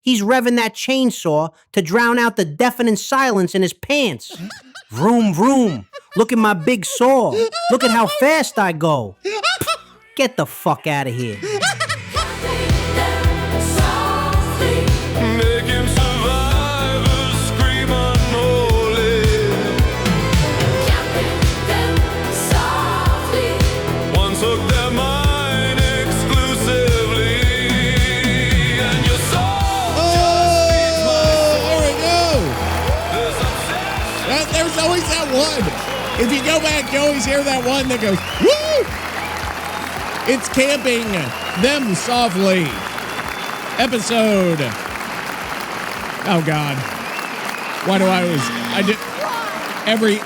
He's revving that chainsaw to drown out the deafening silence in his pants. Vroom, vroom. Look at my big saw. Look at how fast I go. Get the fuck out of here. If you go back, you always hear that one that goes, woo! It's Camping Them Softly. Episode. Oh, God. Why do I always...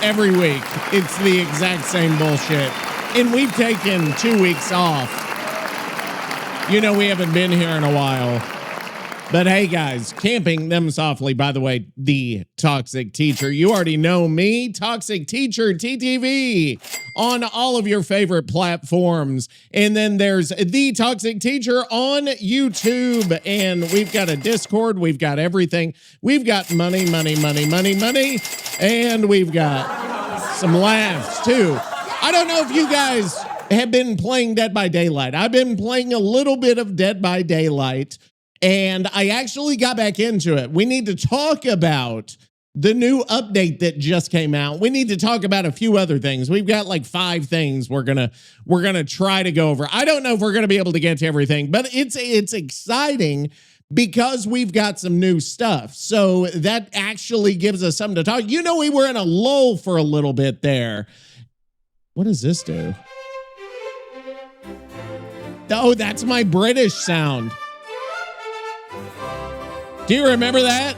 Every week, it's the exact same bullshit. And we've taken 2 weeks off. You know we haven't been here in a while. But hey, guys, Camping Them Softly, by the way, the Toxic Teacher. You already know me, Toxic Teacher, TTV, on all of your favorite platforms. And then there's the Toxic Teacher on YouTube. And we've got a Discord. We've got everything. We've got money. And we've got some laughs, too. I don't know if you guys have been playing Dead by Daylight. I've been playing a little bit of Dead by Daylight. And I actually got back into it. We need to talk about the new update that just came out. We need to talk about a few other things. We've got like 5 things we're gonna try to go over. I don't know if we're gonna be able to get to everything, but it's exciting because we've got some new stuff. So that actually gives us something to talk. You know, we were in a lull for a little bit there. What does this do? Oh, that's my British sound. Do you remember that?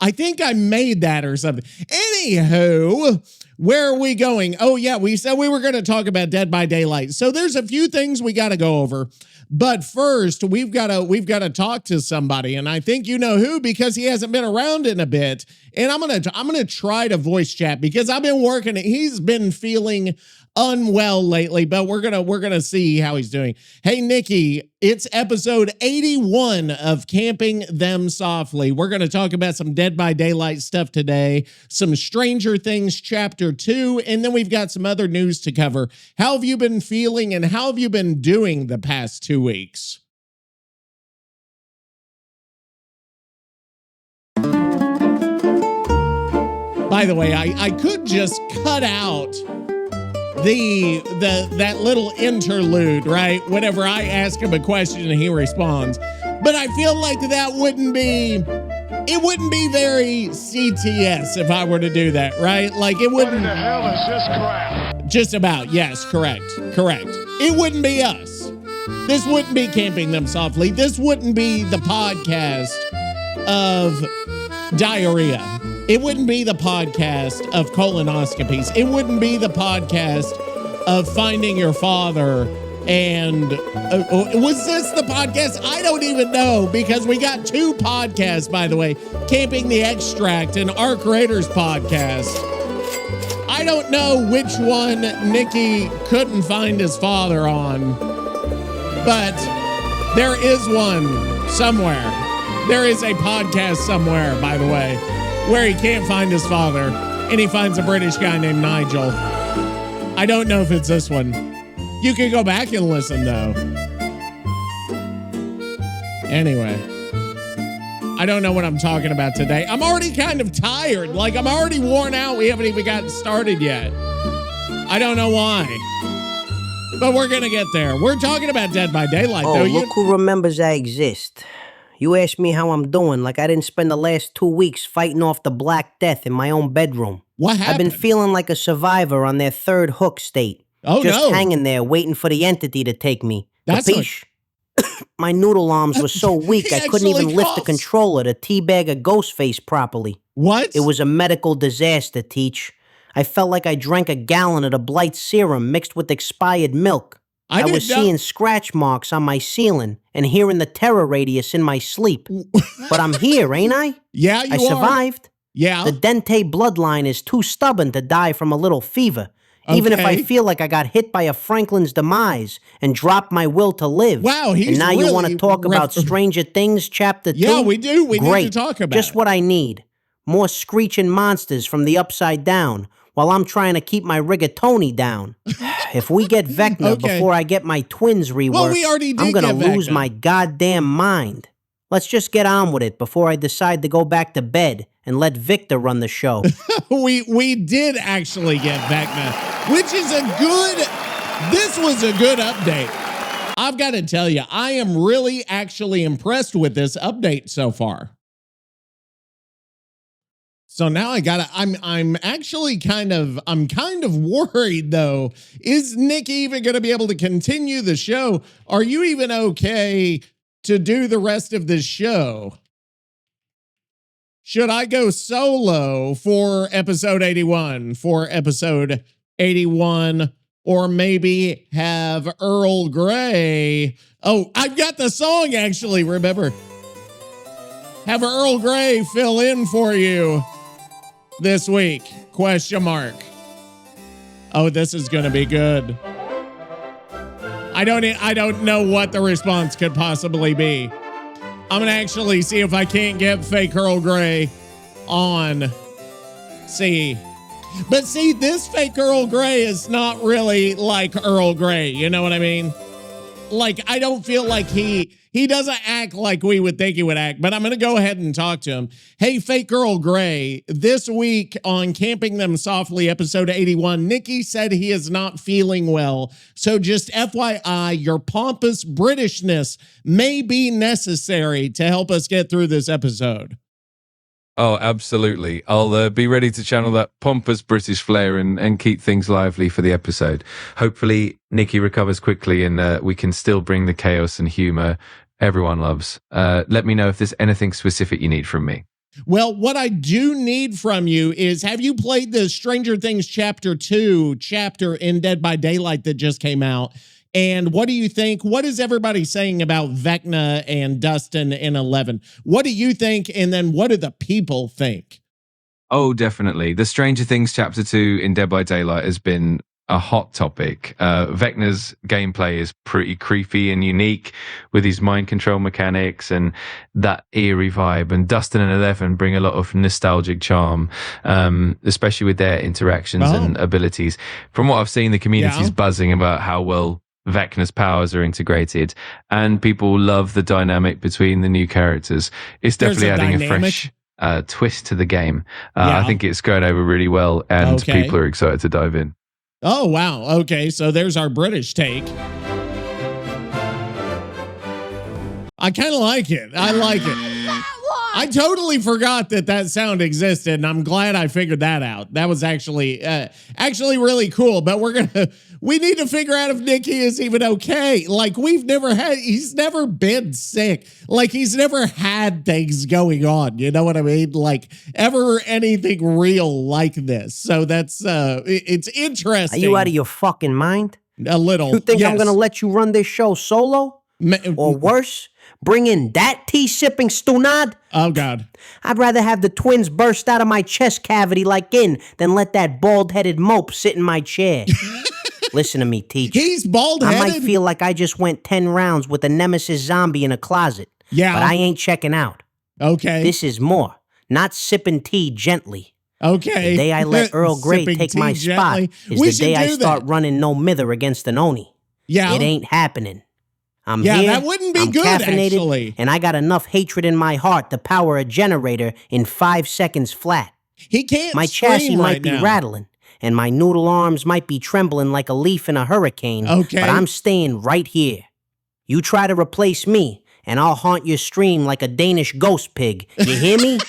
I think I made that or something. Anywho, where are we going? Oh, yeah, we said we were going to talk about Dead by Daylight. So there's a few things we got to go over. But first, we've got to talk to somebody, and I think you know who because he hasn't been around in a bit. And I'm gonna try to voice chat because I've been working. He's been feeling unwell lately, but we're gonna see how he's doing. Hey, Nicky, it's episode 81 of Camping Them Softly. We're gonna talk about some Dead by Daylight stuff today, some Stranger Things Chapter 2, and then we've got some other news to cover. How have you been feeling, and how have you been doing the past 2 weeks? By the way, I could just cut out that little interlude, right? Whenever I ask him a question and he responds. But I feel like that wouldn't be very CTS if I were to do that, right? Like it wouldn't. What in the hell is this crap? Just about, yes, correct. It wouldn't be us. This wouldn't be Camping Them Softly. This wouldn't be the podcast of diarrhea. It wouldn't be the podcast of colonoscopies. It wouldn't be the podcast of finding your father. And was this the podcast? I don't even know because we got 2 podcasts, by the way, Camping the Extract and our Creators podcast. I don't know which one Nicky couldn't find his father on, but there is one somewhere. There is a podcast somewhere, by the way, where he can't find his father, and he finds a British guy named Nigel. I don't know if it's this one. You can go back and listen, though. Anyway, I don't know what I'm talking about today. I'm already kind of tired. Like, I'm already worn out. We haven't even gotten started yet. I don't know why. But we're going to get there. We're talking about Dead by Daylight, though. Oh, look who remembers I exist. You asked me how I'm doing, like I didn't spend the last 2 weeks fighting off the Black Death in my own bedroom. What happened? I've been feeling like a survivor on their 3rd hook state. Oh, just no. hanging there, waiting for the entity to take me. That's Capiche? My noodle arms were so weak I couldn't even lift the controller to teabag a ghost face properly. What? It was a medical disaster, Teach. I felt like I drank a gallon of the Blight serum mixed with expired milk. I was seeing scratch marks on my ceiling and hearing the terror radius in my sleep. But I'm here, ain't I? Yeah, you I survived. Yeah. The Dente bloodline is too stubborn to die from a little fever. Even if I Okay. feel like I got hit by a Franklin's demise and dropped my will to live. Wow, he's And now you want really to talk about Stranger Things Chapter 2? Yeah, we do. We Great. need to talk about Just it. what I need. More screeching monsters from the upside down while I'm trying to keep my rigatoni down. If we get Vecna Okay. before I get my twins reworked, Well, we already did I'm going to get lose Vecna. my goddamn mind. Let's just get on with it before I decide to go back to bed and let Victor run the show. We did actually get Vecna, which is this was a good update. I've got to tell you, I am really actually impressed with this update so far. So now I'm actually kind of worried though. Is Nick even going to be able to continue the show? Are you even okay to do the rest of this show? Should I go solo for episode 81, or maybe have Earl Grey? Oh, I've got the song actually, remember. Have Earl Grey fill in for you this week, ? Oh, this is going to be good. I don't know what the response could possibly be. I'm going to actually see if I can't get fake Earl Grey on. See. But see, this fake Earl Grey is not really like Earl Grey. You know what I mean? Like, I don't feel like he doesn't act like we would think he would act, but I'm going to go ahead and talk to him. Hey, fake Earl Grey, this week on Camping Them Softly, episode 81, Nicky said he is not feeling well. So just FYI, your pompous Britishness may be necessary to help us get through this episode. Oh, absolutely. I'll be ready to channel that pompous British flair and keep things lively for the episode. Hopefully, Nicky recovers quickly and we can still bring the chaos and humor everyone loves. Let me know if there's anything specific you need from me. Well, what I do need from you is, have you played the Stranger Things Chapter 2 chapter in Dead by Daylight that just came out? And what do you think? What is everybody saying about Vecna and Dustin in 11? What do you think? And then what do the people think? Oh, definitely. The Stranger Things Chapter 2 in Dead by Daylight has been a hot topic. Vecna's gameplay is pretty creepy and unique with his mind control mechanics and that eerie vibe. And Dustin and 11 bring a lot of nostalgic charm, especially with their interactions and abilities. From what I've seen, the community's buzzing about how well Vecna's powers are integrated, and people love the dynamic between the new characters. It's definitely adding a fresh twist to the game. I think it's going over really well, and people are excited to dive in. Oh, wow. Okay, so there's our British take. I kind of like it. I like it. I totally forgot that sound existed, and I'm glad I figured that out. That was actually really cool. But we need to figure out if Nicky is even okay. Like, he's never been sick. Like, he's never had things going on. You know what I mean? Like, ever anything real like this. So that's, it's interesting. Are you out of your fucking mind? A little. You think I'm going to let you run this show solo? Or worse, bring in that tea-sipping stunad? Oh, God. I'd rather have the twins burst out of my chest cavity like in than let that bald-headed mope sit in my chair. Listen to me, teacher. He's bald-headed? I might feel like I just went 10 rounds with a nemesis zombie in a closet. Yeah. But I ain't checking out. Okay. This is more. Not sipping tea gently. Okay. The day I let Earl Grey take my spot is the day I start running no mither against an Oni. Yeah. It ain't happening. I'm here, that wouldn't be I'm good, caffeinated, actually. and I got enough hatred in my heart to power a generator in 5 seconds flat. He can't My chassis scream might right be now. rattling, and my noodle arms might be trembling like a leaf in a hurricane, Okay. but I'm staying right here. You try to replace me, and I'll haunt your stream like a Danish ghost pig. You hear me?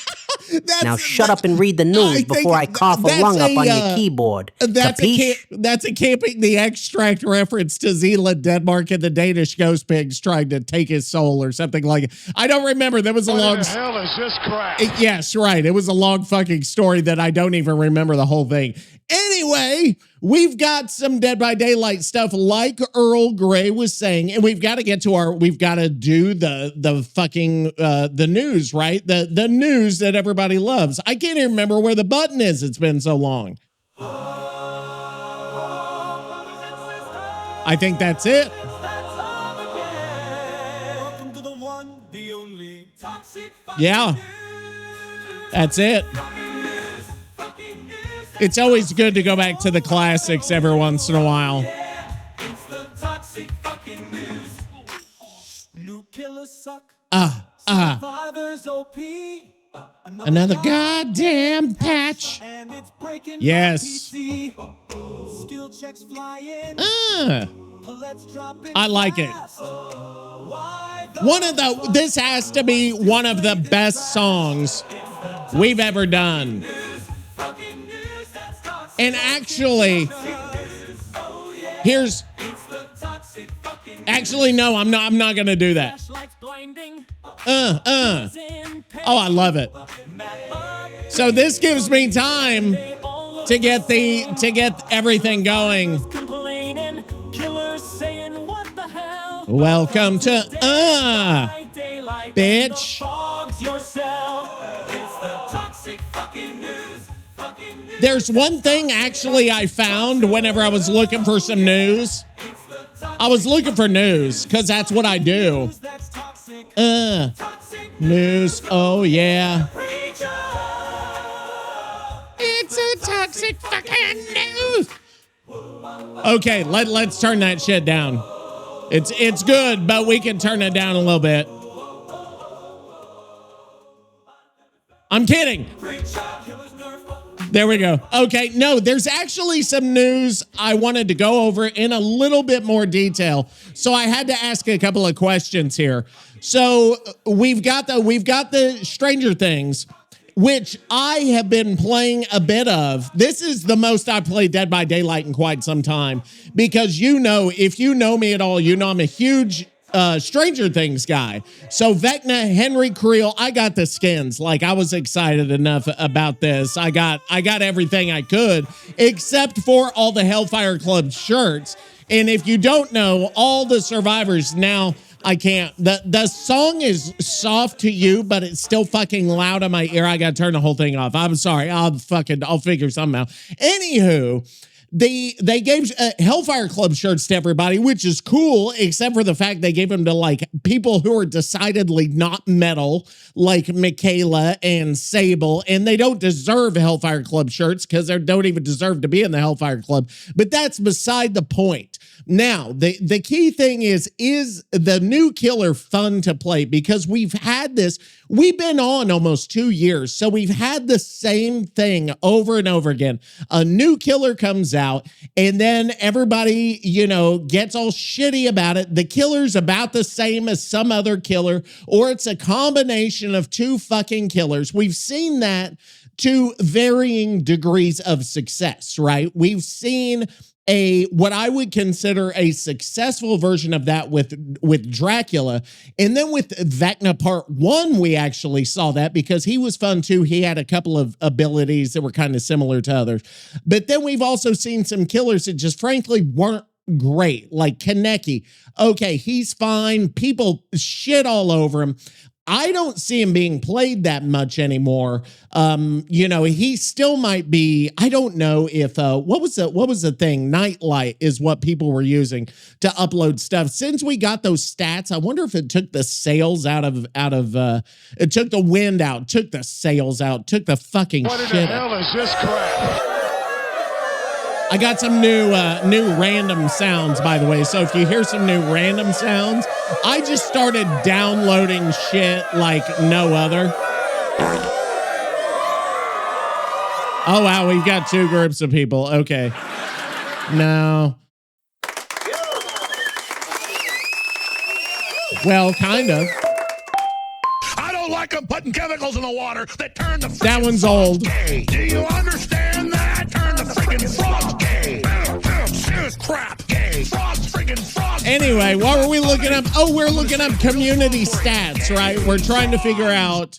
Now shut up and read the news before I cough a lung up on your keyboard. That's a Camping the Extract reference to Zealand, Denmark, and the Danish ghost pigs trying to take his soul or something like it. I don't remember. There was a long... What the hell is this crap? Yes, right. It was a long fucking story that I don't even remember the whole thing. Anyway, we've got some Dead by Daylight stuff like Earl Grey was saying, and we've got to do the fucking, the news, right? The news that everybody loves. I can't even remember where the button is. It's been so long. I think that's it. Yeah. That's it. It's always good to go back to the classics every once in a while. Another goddamn patch. Yes. I like it. This has to be one of the best songs we've ever done. And actually, no, I'm not gonna do that. Oh, I love it. So this gives me time to get everything going. Welcome to bitch. There's one thing actually I found whenever I was looking for some news. I was looking for news because that's what I do. News. Oh yeah. It's a toxic fucking news. Okay, let's turn that shit down. It's good, but we can turn it down a little bit. I'm kidding. There we go. Okay, no, there's actually some news I wanted to go over in a little bit more detail. So I had to ask a couple of questions here. So we've got the Stranger Things, which I have been playing a bit of. This is the most I've played Dead by Daylight in quite some time because if you know me at all, you know I'm a huge Stranger Things guy. So Vecna, Henry Creel, I got the skins. Like I was excited enough about this. I got everything I could except for all the Hellfire Club shirts. And if you don't know, all the survivors now, I can't. The song is soft to you, but it's still fucking loud in my ear. I gotta turn the whole thing off. I'm sorry. I'll figure something out. Anywho, they gave Hellfire Club shirts to everybody, which is cool, except for the fact they gave them to like people who are decidedly not metal, like Michaela and Sable, and they don't deserve Hellfire Club shirts because they don't even deserve to be in the Hellfire Club. But that's beside the point. Now, the key thing is the new killer fun to play? Because we've been on almost 2 years, so we've had the same thing over and over again. A new killer comes out, and then everybody, gets all shitty about it. The killer's about the same as some other killer, or it's a combination of two fucking killers. We've seen that to varying degrees of success, right? We've seen what I would consider a successful version of that with Dracula. And then with Vecna Part 1, we actually saw that because he was fun too. He had a couple of abilities that were kind of similar to others. But then we've also seen some killers that just frankly weren't great, like Kaneki. Okay, he's fine. People shit all over him. I don't see him being played that much anymore. He still might be. I don't know if what was the thing? NightLight is what people were using to upload stuff. Since we got those stats, I wonder if it took the sails out of it took the wind out, took the sails out, took the fucking what shit. What the hell is this crap? I got some new random sounds, by the way. So if you hear some new random sounds, I just started downloading shit like no other. Oh, wow. We've got two groups of people. Okay. No. Well, kind of. I don't like them putting chemicals in the water that turn the that one's old. Gay. Do you understand that? Turn the freaking frogs gay. Crap gay. Frogs freaking frogs. Anyway, what were we looking up? Oh, we're looking up community stats, right? We're trying to figure out.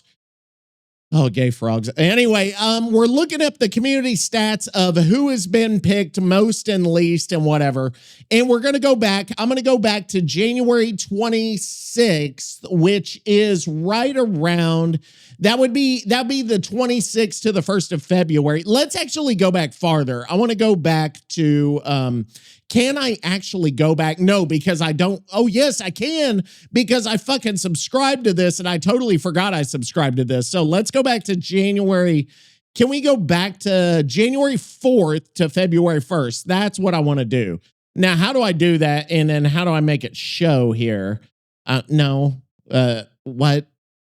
Oh, gay frogs. Anyway, we're looking up the community stats of who has been picked most and least and whatever. And we're going to go back. I'm going to go back to January 26th. 6th, which is right around, that would be the 26th to the 1st of February. Let's actually go back farther. I want to go back to, can I actually go back? No, because I don't. Oh, yes, I can, because I fucking subscribed to this and I totally forgot I subscribed to this. So let's go back to January. Can we go back to January 4th to February 1st? That's what I want to do. Now, how do I do that? And then how do I make it show here? No. What?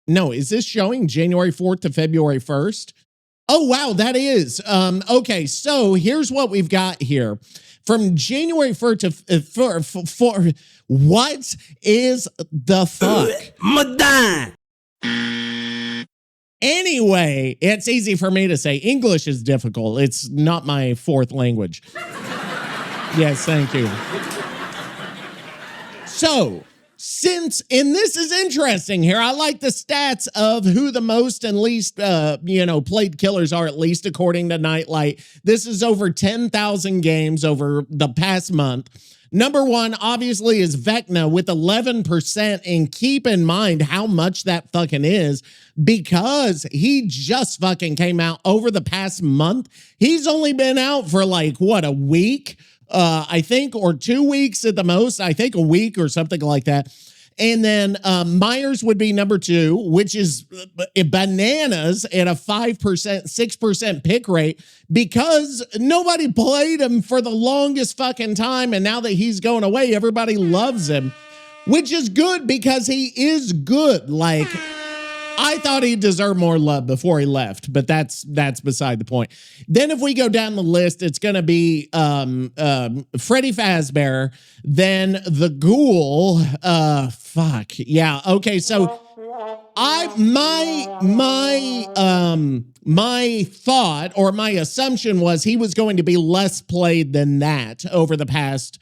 No, is this showing January 4th to February 1st? Oh, wow, that is. Okay, so here's what we've got here. From January 1st to what is the fuck? Madame. Anyway, it's easy for me to say. English is difficult. It's not my fourth language. Yes, thank you. So, and this is interesting here. I like the stats of who the most and least, played killers are, at least according to NightLight. This is over 10,000 games over the past month. Number 1, obviously, is Vecna with 11%. And keep in mind how much that fucking is, because he just fucking came out over the past month. He's only been out for like, what, a week? I think, or 2 weeks at the most. I think a week or something like that. And then Myers would be number 2, which is bananas at a 5%, 6% pick rate, because nobody played him for the longest fucking time. And now that he's going away, everybody loves him, which is good because he is good. Like, I thought he deserved more love before he left, but that's beside the point. Then if we go down the list, it's going to be Freddy Fazbear, then the Ghoul. Fuck. Yeah. Okay. So my thought or my assumption was he was going to be less played than that over the past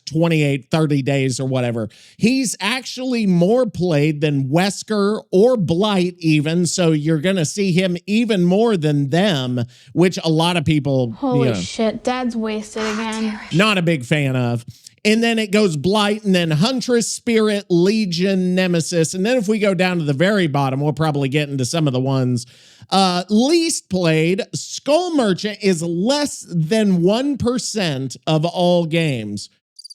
28, 30 days or whatever. He's actually more played than Wesker or Blight even, so you're going to see him even more than them, which a lot of people... Holy shit, Dad's wasted again. Not a big fan of. And then it goes Blight, and then Huntress, Spirit, Legion, Nemesis. And then if we go down to the very bottom, we'll probably get into some of the ones. Least played, Skull Merchant is less than 1% of all games.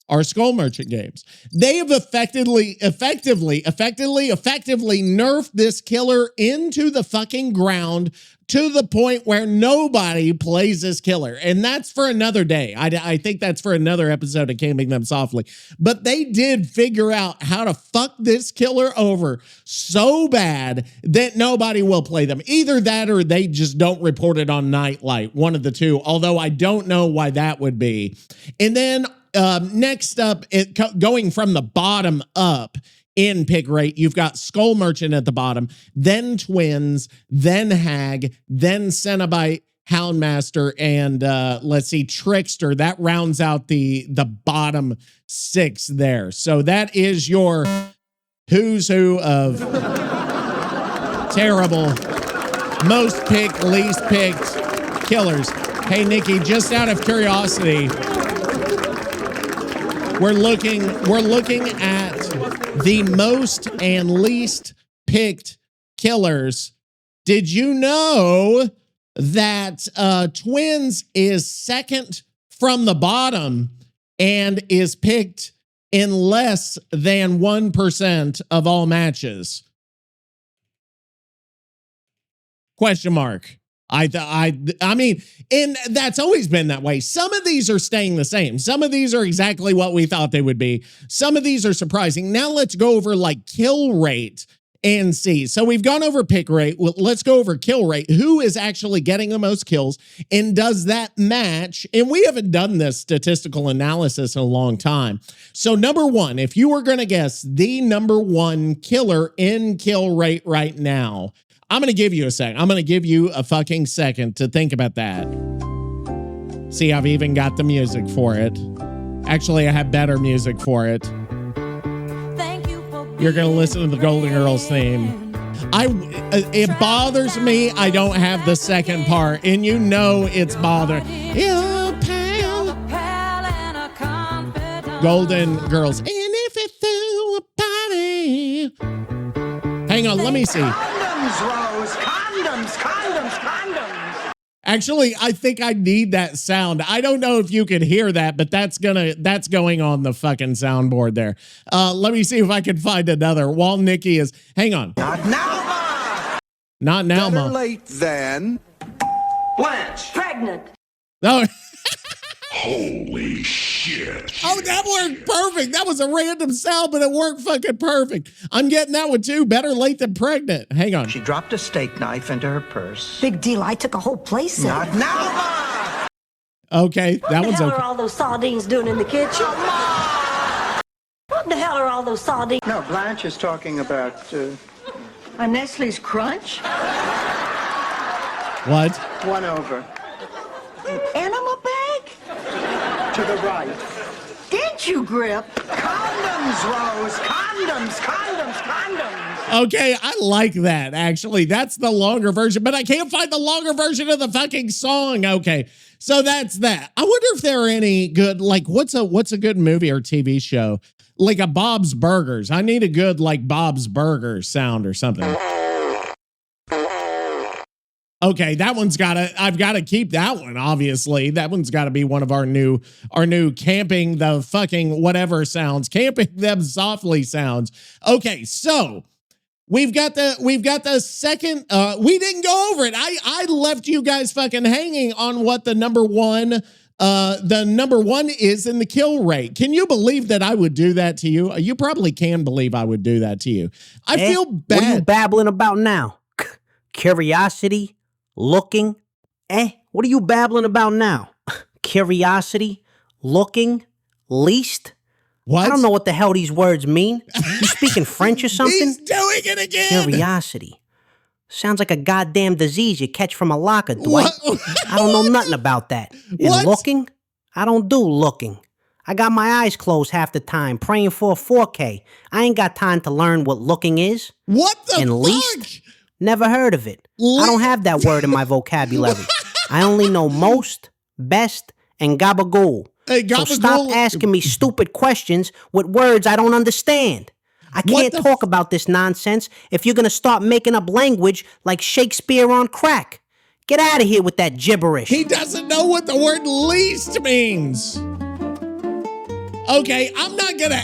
Are Skull Merchant games. They have effectively nerfed this killer into the fucking ground to the point where nobody plays this killer. And that's for another day. I think that's for another episode of Camping Them Softly. But they did figure out how to fuck this killer over so bad that nobody will play them. Either that or they just don't report it on NightLight. One of the two. Although I don't know why that would be. And then next up, going from the bottom up in pick rate, you've got Skull Merchant at the bottom, then Twins, then Hag, then Cenobite, Houndmaster, and let's see, Trickster. That rounds out the bottom 6 there. So that is your who's who of terrible, most picked, least picked killers. Hey, Nikki, just out of curiosity, we're looking at the most and least picked killers. Did you know that Twins is second from the bottom and is picked in less than 1% of all matches? Question mark. I mean, and that's always been that way. Some of these are staying the same. Some of these are exactly what we thought they would be. Some of these are surprising. Now let's go over like kill rate and see. So we've gone over pick rate. Well, let's go over kill rate. Who is actually getting the most kills? And does that match? And we haven't done this statistical analysis in a long time. So number 1, if you were going to guess the number 1 killer in kill rate right now, I'm going to give you a second. I'm going to give you a fucking second to think about that. See, I've even got the music for it. Actually, I have better music for it. You're going to listen to the Golden Girls theme. It bothers me I don't have the second part, and you know it's bothering. Golden Girls. And if it threw Hang on, let me see. Condoms, Rose. Condoms, condoms, condoms. Actually, I think I need that sound. I don't know if you can hear that, but that's going on the fucking soundboard there. Let me see if I can find another while Nikki is. Hang on. Not now, Ma. Not now, Better Ma. late than Blanche. Pregnant. No. Holy shit. Oh, that worked perfect. That was a random sound, but it worked fucking perfect. I'm getting that one too. Better late than pregnant. Hang on. She dropped a steak knife into her purse. Big deal. I took a whole place in. Not now, Ma. Okay, that What one's the hell okay. are all those sardines doing in the kitchen? What the hell are all those sardines? No, Blanche is talking about A Nestle's Crunch? What? one over Animal bag? to the right. Didn't you, Grip? Condoms, Rose. Condoms, condoms, condoms. Okay, I like that, actually. That's the longer version, but I can't find the longer version of the fucking song. Okay, so that's that. I wonder if there are any good, like, what's a good movie or TV show? Like a Bob's Burgers. I need a good, like, Bob's Burgers sound or something. Okay, that one's I've gotta keep that one, obviously. That one's gotta be one of our new camping the fucking whatever sounds, camping them softly sounds. Okay, so we've got the second, we didn't go over it. I left you guys fucking hanging on what the number one is in the kill rate. Can you believe that I would do that to you? You probably can believe I would do that to you. I feel bad. What are you babbling about now? Curiosity? Looking? What are you babbling about now? Curiosity? Looking? Least? What? I don't know what the hell these words mean. You speaking French or something? He's doing it again. Curiosity. Sounds like a goddamn disease you catch from a locker, Dwight. What? I don't know nothing about that. What? And looking? I don't do looking. I got my eyes closed half the time praying for a 4K. I ain't got time to learn what looking is. What the And fuck? least? Never heard of it. I don't have that word in my vocabulary. I only know most, best, and gabagool. Hey, So stop gabagool. asking me stupid questions with words I don't understand. I What can't the talk about this nonsense if you're gonna start making up language like Shakespeare on crack. Get out of here with that gibberish. He doesn't know what the word least means. Okay, I'm not gonna.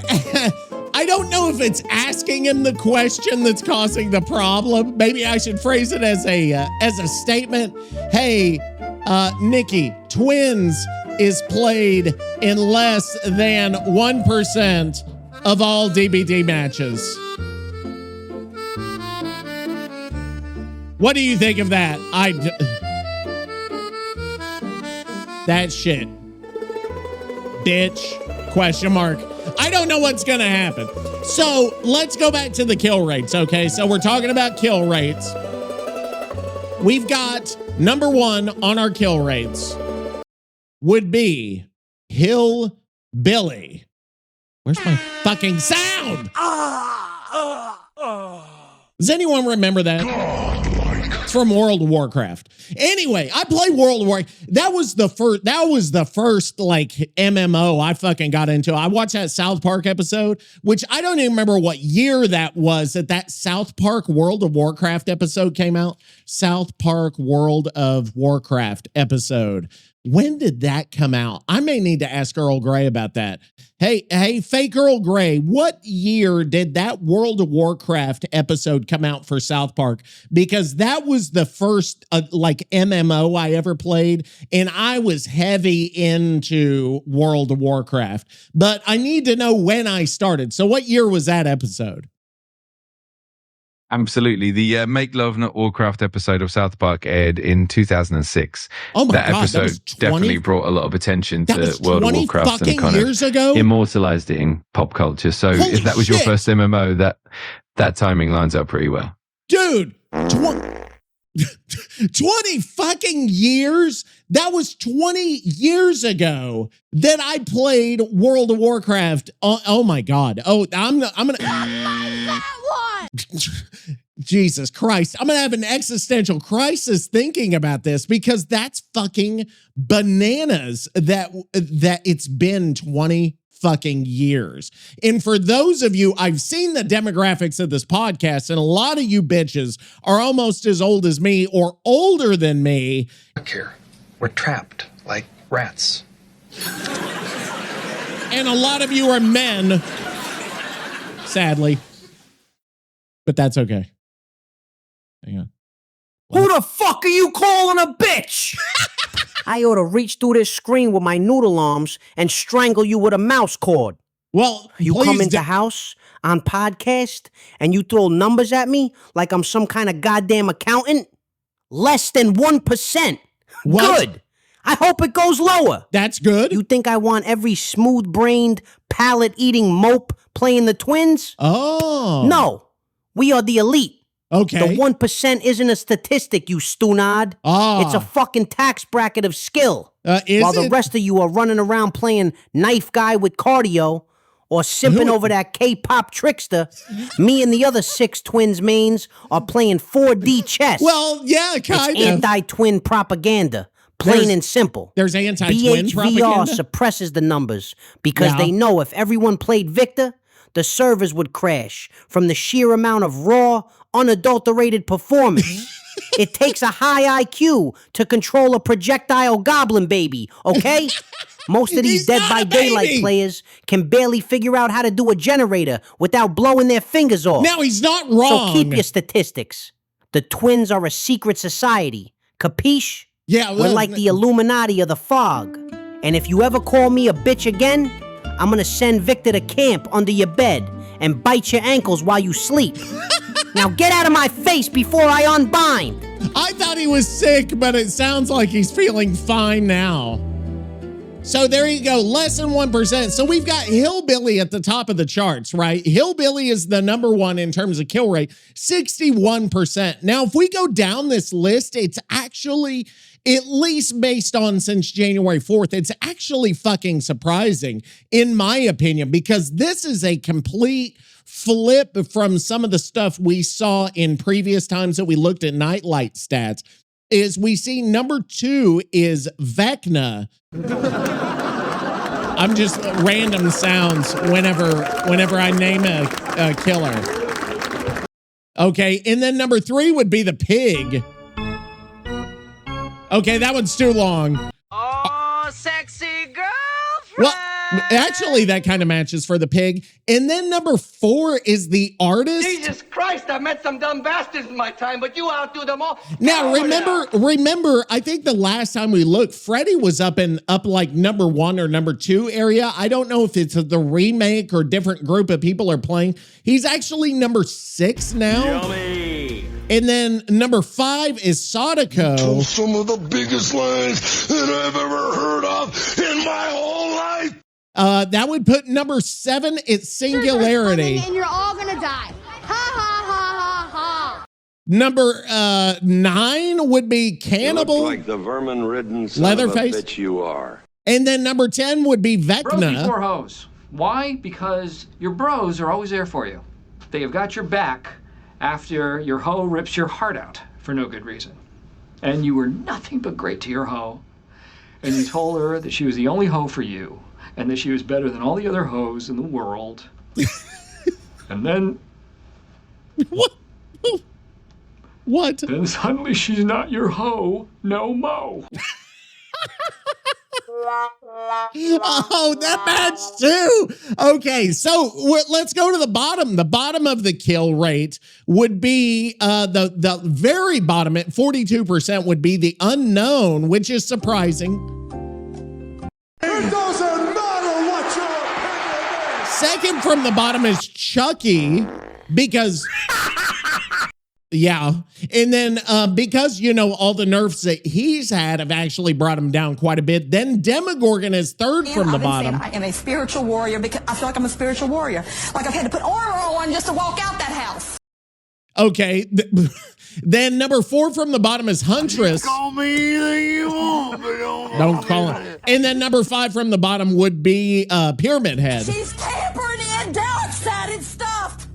I don't know if it's asking him the question that's causing the problem. Maybe I should phrase it as a statement. Hey, Nikki, twins is played in less than 1% of all DbD matches. What do you think of that? That shit. Bitch. Question mark. I don't know what's going to happen. So let's go back to the kill rates, okay? So we're talking about kill rates. We've got number one on our kill rates would be Hillbilly. Where's my fucking sound? Does anyone remember that? It's from World of Warcraft. Anyway, I play World of Warcraft. That was the first like MMO I fucking got into. I watched that South Park episode, which I don't even remember what year that was that South Park World of Warcraft episode came out. South Park World of Warcraft episode. When did that come out? I may need to ask Earl Grey about that. Hey, fake Earl Grey, what year did that World of Warcraft episode come out for South Park? Because that was the first like MMO I ever played, and I was heavy into World of Warcraft. But I need to know when I started. So what year was that episode? Absolutely. The Make Love Not Warcraft episode of South Park aired in 2006. Oh my that God, episode that was 20? definitely brought a lot of attention That to was World of 20 Warcraft fucking and kind years of ago? immortalized it in pop culture. So Holy if that was your shit. first MMO, that timing lines up pretty well. Dude, 20 fucking years? That was 20 years ago that I played World of Warcraft. Oh my God. Oh, I'm gonna. Jesus Christ. I'm gonna have an existential crisis thinking about this because that's fucking bananas that it's been 20 fucking years. And for those of you, I've seen the demographics of this podcast, and a lot of you bitches are almost as old as me or older than me. Look here, we're trapped like rats. And a lot of you are men, sadly. But that's okay. Hang on. Who the fuck are you calling a bitch? I ought to reach through this screen with my noodle arms and strangle you with a mouse cord. Well, you come into house on podcast and you throw numbers at me like I'm some kind of goddamn accountant? Less than 1%. What? Good. I hope it goes lower. That's good. You think I want every smooth-brained, palate-eating mope playing the Twins? Oh. No. We are the elite. Okay. The 1% isn't a statistic, you stunad. Ah. It's a fucking tax bracket of skill. While the rest of you are running around playing knife guy with cardio or simping over that K-pop trickster, me and the other 6 Twins mains are playing 4D chess. Well, yeah, kind it's of. anti-twin propaganda. Plain and simple. There's anti-twin propaganda? BHVR suppresses the numbers because they know if everyone played Victor, the servers would crash from the sheer amount of raw, unadulterated performance. It takes a high IQ to control a projectile goblin baby, okay? Most of these Dead by Daylight players can barely figure out how to do a generator without blowing their fingers off. Now, he's not wrong. So keep your statistics. The Twins are a secret society. Capiche? Yeah, We're like the Illuminati of the fog. And if you ever call me a bitch again, I'm gonna send Victor to camp under your bed and bite your ankles while you sleep. Now get out of my face before I unbind. I thought he was sick, but it sounds like he's feeling fine now. So there you go, less than 1%. So we've got Hillbilly at the top of the charts, right? Hillbilly is the number one in terms of kill rate, 61%. Now, if we go down this list, it's actually, at least based on since January 4th, it's actually fucking surprising, in my opinion, because this is a complete flip from some of the stuff we saw in previous times that we looked at NightLight stats. Is we see number 2 is Vecna. I'm just random sounds whenever I name a killer. Okay, and then number 3 would be the pig. Okay, that one's too long. Oh, sexy girlfriend. Well, actually, that kind of matches for the pig. And then number 4 is the artist. Jesus Christ, I met some dumb bastards in my time, but you outdo them all. Now, remember, I think the last time we looked, Freddy was up like number 1 or number 2 area. I don't know if it's the remake or different group of people are playing. He's actually number 6 now. Yummy. And then number 5 is Sadako. Some of the biggest lies that I've ever heard of in my whole life. That would put number 7 at Singularity. And you're all gonna die. Ha ha ha ha ha. Number 9 would be Cannibal. You look like the vermin-ridden son Leatherface. of a bitch you are. And then number 10 would be Bros Vecna. before hoes. Why? Because your bros are always there for you. They have got your back after your hoe rips your heart out for no good reason. And you were nothing but great to your hoe. And you told her that she was the only hoe for you. And that she was better than all the other hoes in the world. And then... What? Then suddenly she's not your hoe no mo. Oh, that match too. Okay, so let's go to the bottom. The bottom of the kill rate would be the very bottom at 42% would be the unknown, which is surprising. It doesn't matter what your opinion is. Second from the bottom is Chucky because. Yeah. And then because, you know, all the nerfs that he's had have actually brought him down quite a bit. Then Demogorgon is third from the bottom. I am a spiritual warrior because I feel like I'm a spiritual warrior. Like I've had to put armor on just to walk out that house. Okay. Then number 4 from the bottom is Huntress. Call me anything you want, but Don't call it. And then number 5 from the bottom would be Pyramid Head. She's tampering in dark-sided stuff.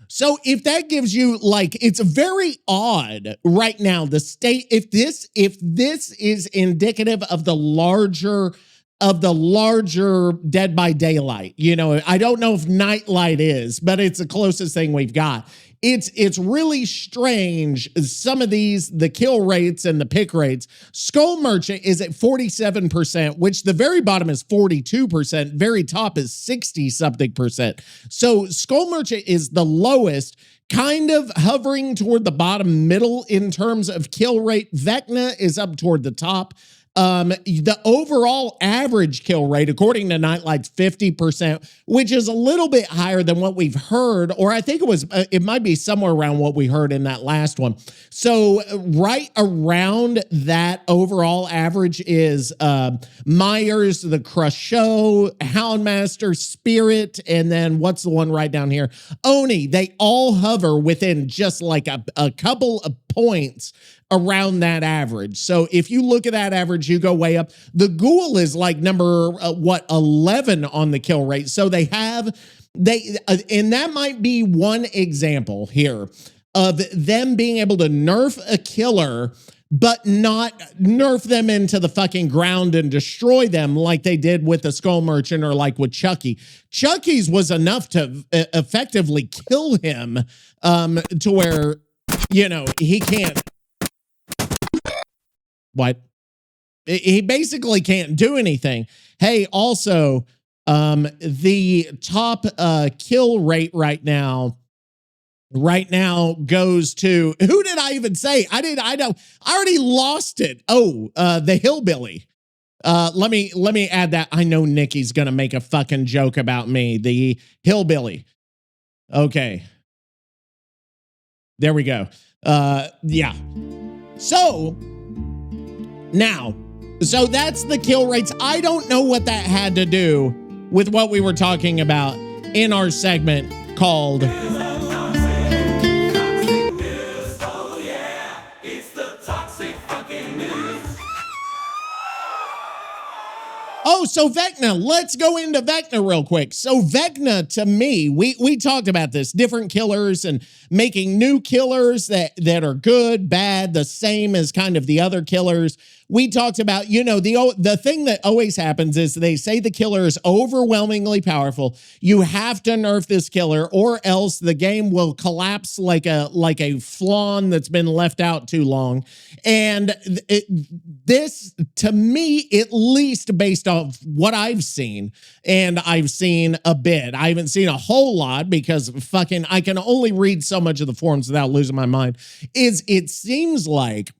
So if that gives you like, it's very odd right now, the state, if this is indicative of the larger of the larger Dead by Daylight. You know, I don't know if NightLight is, but it's the closest thing we've got. It's really strange. Some of these, the kill rates and the pick rates. Skull Merchant is at 47%, which the very bottom is 42%. Very top is 60-something%. So Skull Merchant is the lowest, kind of hovering toward the bottom middle in terms of kill rate. Vecna is up toward the top. The overall average kill rate, according to NightLight's 50%, which is a little bit higher than what we've heard, or I think it might be somewhere around what we heard in that last one. So right around that overall average is Myers, the Crusho, Houndmaster, Spirit, and then what's the one right down here? Oni. They all hover within just like a couple of points around that average. So if you look at that average, you go way up. The Ghoul is like number 11 on the kill rate. So and that might be one example here of them being able to nerf a killer, but not nerf them into the fucking ground and destroy them like they did with the Skull Merchant or like with Chucky. Chucky's was enough to effectively kill him to where, you know, he can't. What? He basically can't do anything. Hey, also, the top kill rate right now goes to, who did I even say? I already lost it. Oh, the Hillbilly. Let me add that. I know Nikki's gonna make a fucking joke about me. The Hillbilly. Okay. There we go. Yeah. So that's the kill rates. I don't know what that had to do with what we were talking about in our segment called Oh, so Vecna, let's go into Vecna real quick. So Vecna, to me, we talked about this, different killers and making new killers that are good, bad, the same as kind of the other killers. We talked about, you know, the thing that always happens is they say the killer is overwhelmingly powerful. You have to nerf this killer or else the game will collapse like a flan that's been left out too long. And this, to me, at least based off what I've seen, and I've seen a bit, I haven't seen a whole lot because fucking I can only read so much of the forums without losing my mind, is it seems like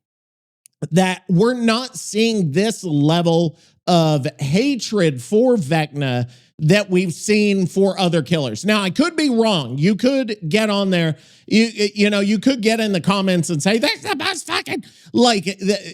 that we're not seeing this level of hatred for Vecna that we've seen for other killers. Now, I could be wrong. You could get on there, you know, you could get in the comments and say, that's the best fucking, like,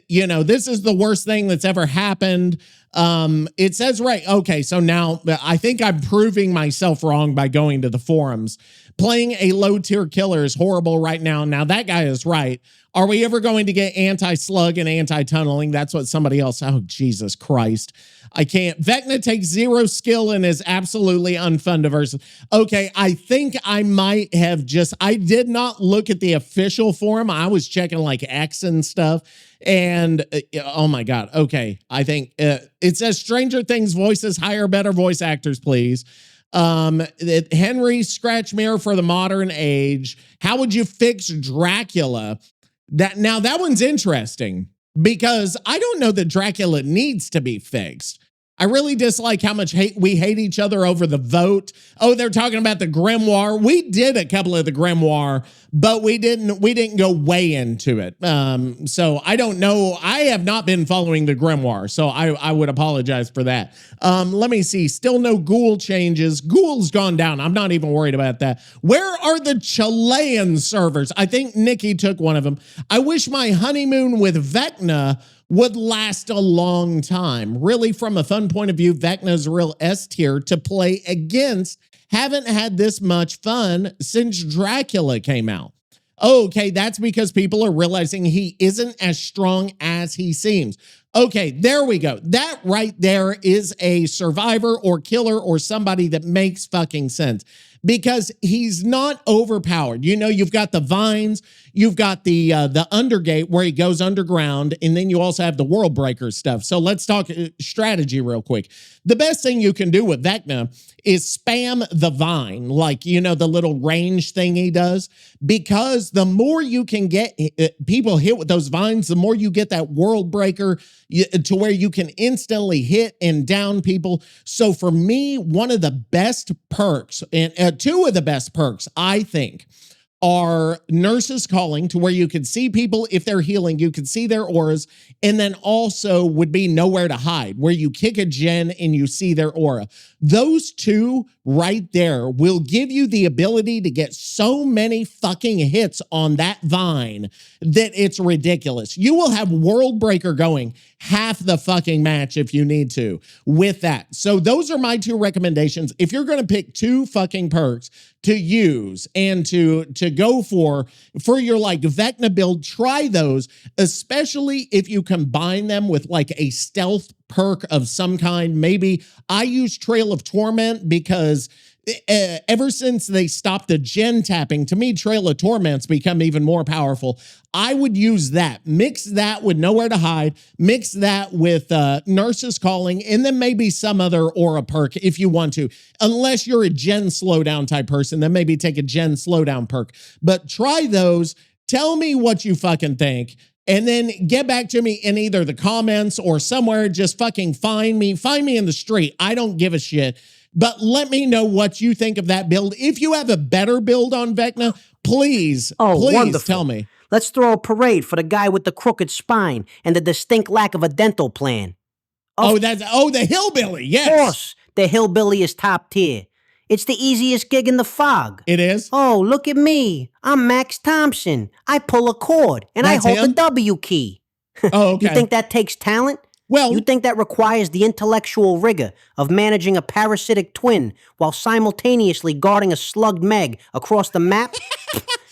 you know, this is the worst thing that's ever happened. It says, right, okay, so now I think I'm proving myself wrong by going to the forums. Playing a low-tier killer is horrible right now. Now, that guy is right. Are we ever going to get anti-slug and anti-tunneling? That's what somebody else... Oh, Jesus Christ. I can't... Vecna takes 0 skill and is absolutely unfun to versus. Okay, I think I might have just... I did not look at the official forum. I was checking like X and stuff. And, oh my God. Okay, I think... it says Stranger Things voices, hire better voice actors, please. Henry Scratch Mirror for the modern age. How would you fix Dracula? Now that one's interesting because I don't know that Dracula needs to be fixed. I really dislike how much we hate each other over the vote. Oh, they're talking about the Grimoire. We did a couple of the Grimoire, but we didn't go way into it. So I don't know. I have not been following the Grimoire, so I would apologize for that. Let me see. Still no Ghoul changes. Ghoul's gone down. I'm not even worried about that. Where are the Chilean servers? I think Nikki took one of them. I wish my honeymoon with Vecna would last a long time. Really, from a fun point of view, Vecna's real S tier to play against. Haven't had this much fun since Dracula came out. Okay, that's because people are realizing he isn't as strong as he seems. Okay, there we go. That right there is a survivor or killer or somebody that makes fucking sense. because he's not overpowered. You know, you've got the vines, you've got the undergate where he goes underground, and then you also have the world breaker stuff. So let's talk strategy real quick. The best thing you can do with Vecna is spam the vine, like, you know, the little range thing he does, because the more you can get people hit with those vines, the more you get that world breaker to where you can instantly hit and down people. So for me, one of the best perks, and two of the best perks, I think, are Nurse's Calling, to where you can see people if they're healing, you can see their auras, and then also would be Nowhere to Hide, where you kick a gen and you see their aura. Those two right there will give you the ability to get so many fucking hits on that vine that it's ridiculous. You will have World Breaker going half the fucking match if you need to with that. So those are my two recommendations. If you're going to pick two fucking perks to use and to go for your like Vecna build, try those, especially if you combine them with like a stealth perk of some kind. Maybe I use Trail of Torment because ever since they stopped the gen tapping, to me, Trail of Torment's become even more powerful. I would use that. Mix that with Nowhere to Hide. Mix that with Nurse's Calling, and then maybe some other aura perk if you want to. Unless you're a gen slowdown type person, then maybe take a gen slowdown perk. But try those. Tell me what you fucking think. And then get back to me in either the comments or somewhere. Just fucking find me. Find me in the street. I don't give a shit. But let me know what you think of that build. If you have a better build on Vecna, please wonderful. Tell me. Let's throw a parade for the guy with the crooked spine and the distinct lack of a dental plan. The Hillbilly, yes. Of course, the Hillbilly is top tier. It's the easiest gig in the fog. It is? Oh, look at me. I'm Max Thompson. I pull a chord, and That's I hold him? the W key. Oh, okay. You think that takes talent? Well, you think that requires the intellectual rigor of managing a parasitic twin while simultaneously guarding a slugged Meg across the map?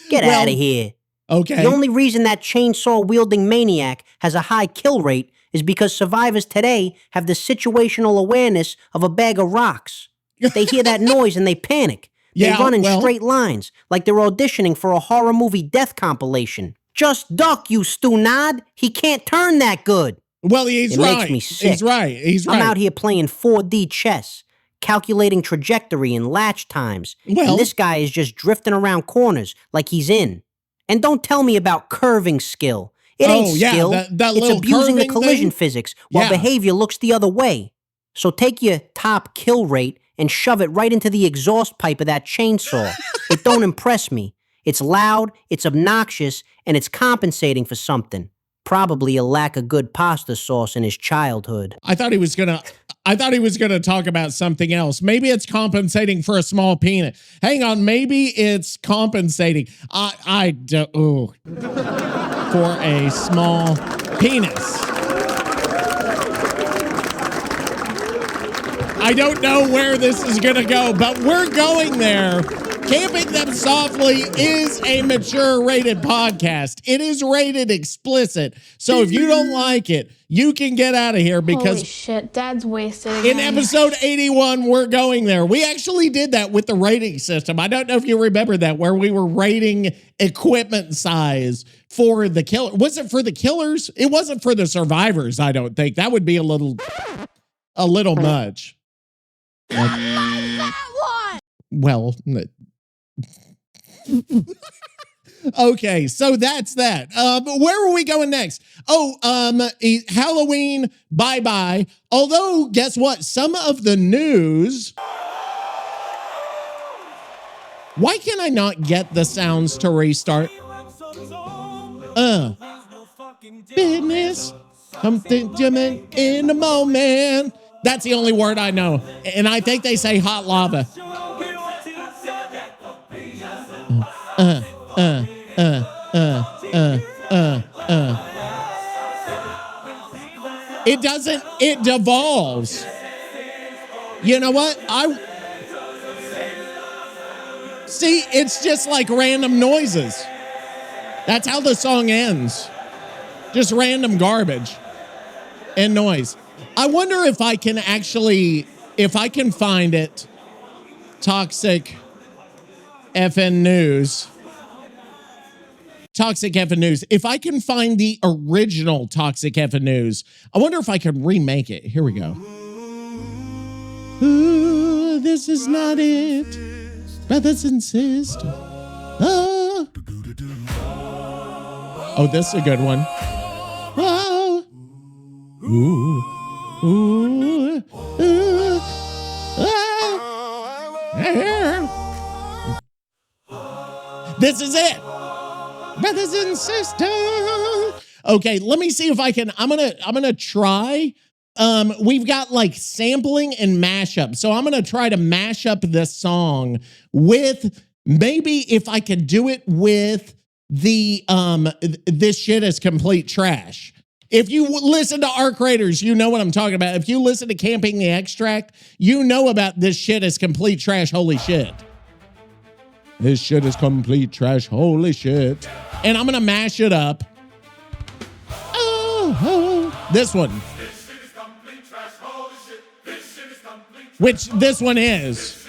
Get out of here. Okay. The only reason that chainsaw-wielding maniac has a high kill rate is because survivors today have the situational awareness of a bag of rocks. They hear that noise and they panic. They run in straight lines, like they're auditioning for a horror movie death compilation. Just duck, you Stunad. He can't turn that good. Well, he's right. It makes me sick. He's right. I'm out here playing 4D chess, calculating trajectory and latch times. Well, and this guy is just drifting around corners like he's in. And don't tell me about curving skill. It ain't skill. It's abusing the collision physics while behavior looks the other way. So take your top kill rate and shove it right into the exhaust pipe of that chainsaw. It don't impress me. It's loud, it's obnoxious, and it's compensating for something. Probably a lack of good pasta sauce in his childhood. I thought he was gonna talk about something else. Maybe it's compensating for a small penis. Hang on, maybe it's compensating. For a small penis. I don't know where this is gonna go, but we're going there. Camping Them Softly is a mature rated podcast. It is rated explicit. So if you don't like it, you can get out of here because holy shit, Dad's wasted again. In episode 81, we're going there. We actually did that with the rating system. I don't know if you remember that, where we were rating equipment size for the killer. Was it for the killers? It wasn't for the survivors, I don't think. That would be a little much. Well, okay, so that's that. Where are we going next? Halloween, bye-bye. Although, guess what? Some of the news... Why can I not get the sounds to restart? Business, something in the moment. That's the only word I know. And I think they say hot lava. It doesn't, it devolves. You know what? See, it's just like random noises. That's how the song ends. Just random garbage and noise. I wonder if I can find it. Toxic FN News. Toxic FN News. If I can find the original Toxic FN News, I wonder if I can remake it. Here we go. Ooh, this is not it. Brothers and sisters. Oh, this is a good one. Oh. Ooh. Ooh. Ooh. Ah. This is it. Brothers and sisters. Okay, let me see if I can. I'm gonna try. We've got like sampling and mashup. So I'm gonna try to mash up this song with, maybe if I could do it with the this shit is complete trash. If you listen to our creators, you know what I'm talking about. If you listen to Camping the Extract, you know about this shit is complete trash. Holy shit. This shit is complete trash. Holy shit. And I'm gonna mash it up. Oh, this one. Which this one is.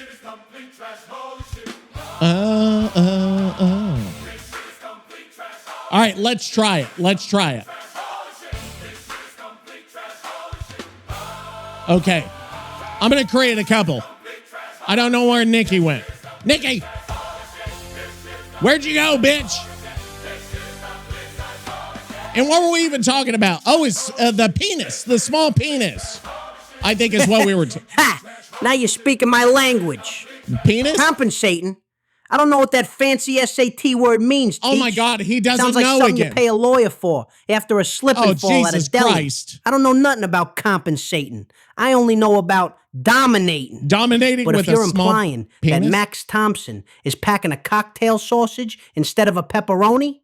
All right, let's try it. Let's try it. Okay. I'm going to create a couple. I don't know where Nikki went. Nikki! Where'd you go, bitch? And what were we even talking about? Oh, it's the penis, the small penis. I think is what we were. Ha! Now you're speaking my language. Penis? Compensating. I don't know what that fancy SAT word means. Oh my God, he doesn't Sounds like know something again. you pay a lawyer for after a slip and fall at a Jesus deli. Christ. I don't know nothing about compensating. I only know about dominating. Dominating but with if you're a small implying penis? that Max Thompson is packing a cocktail sausage instead of a pepperoni,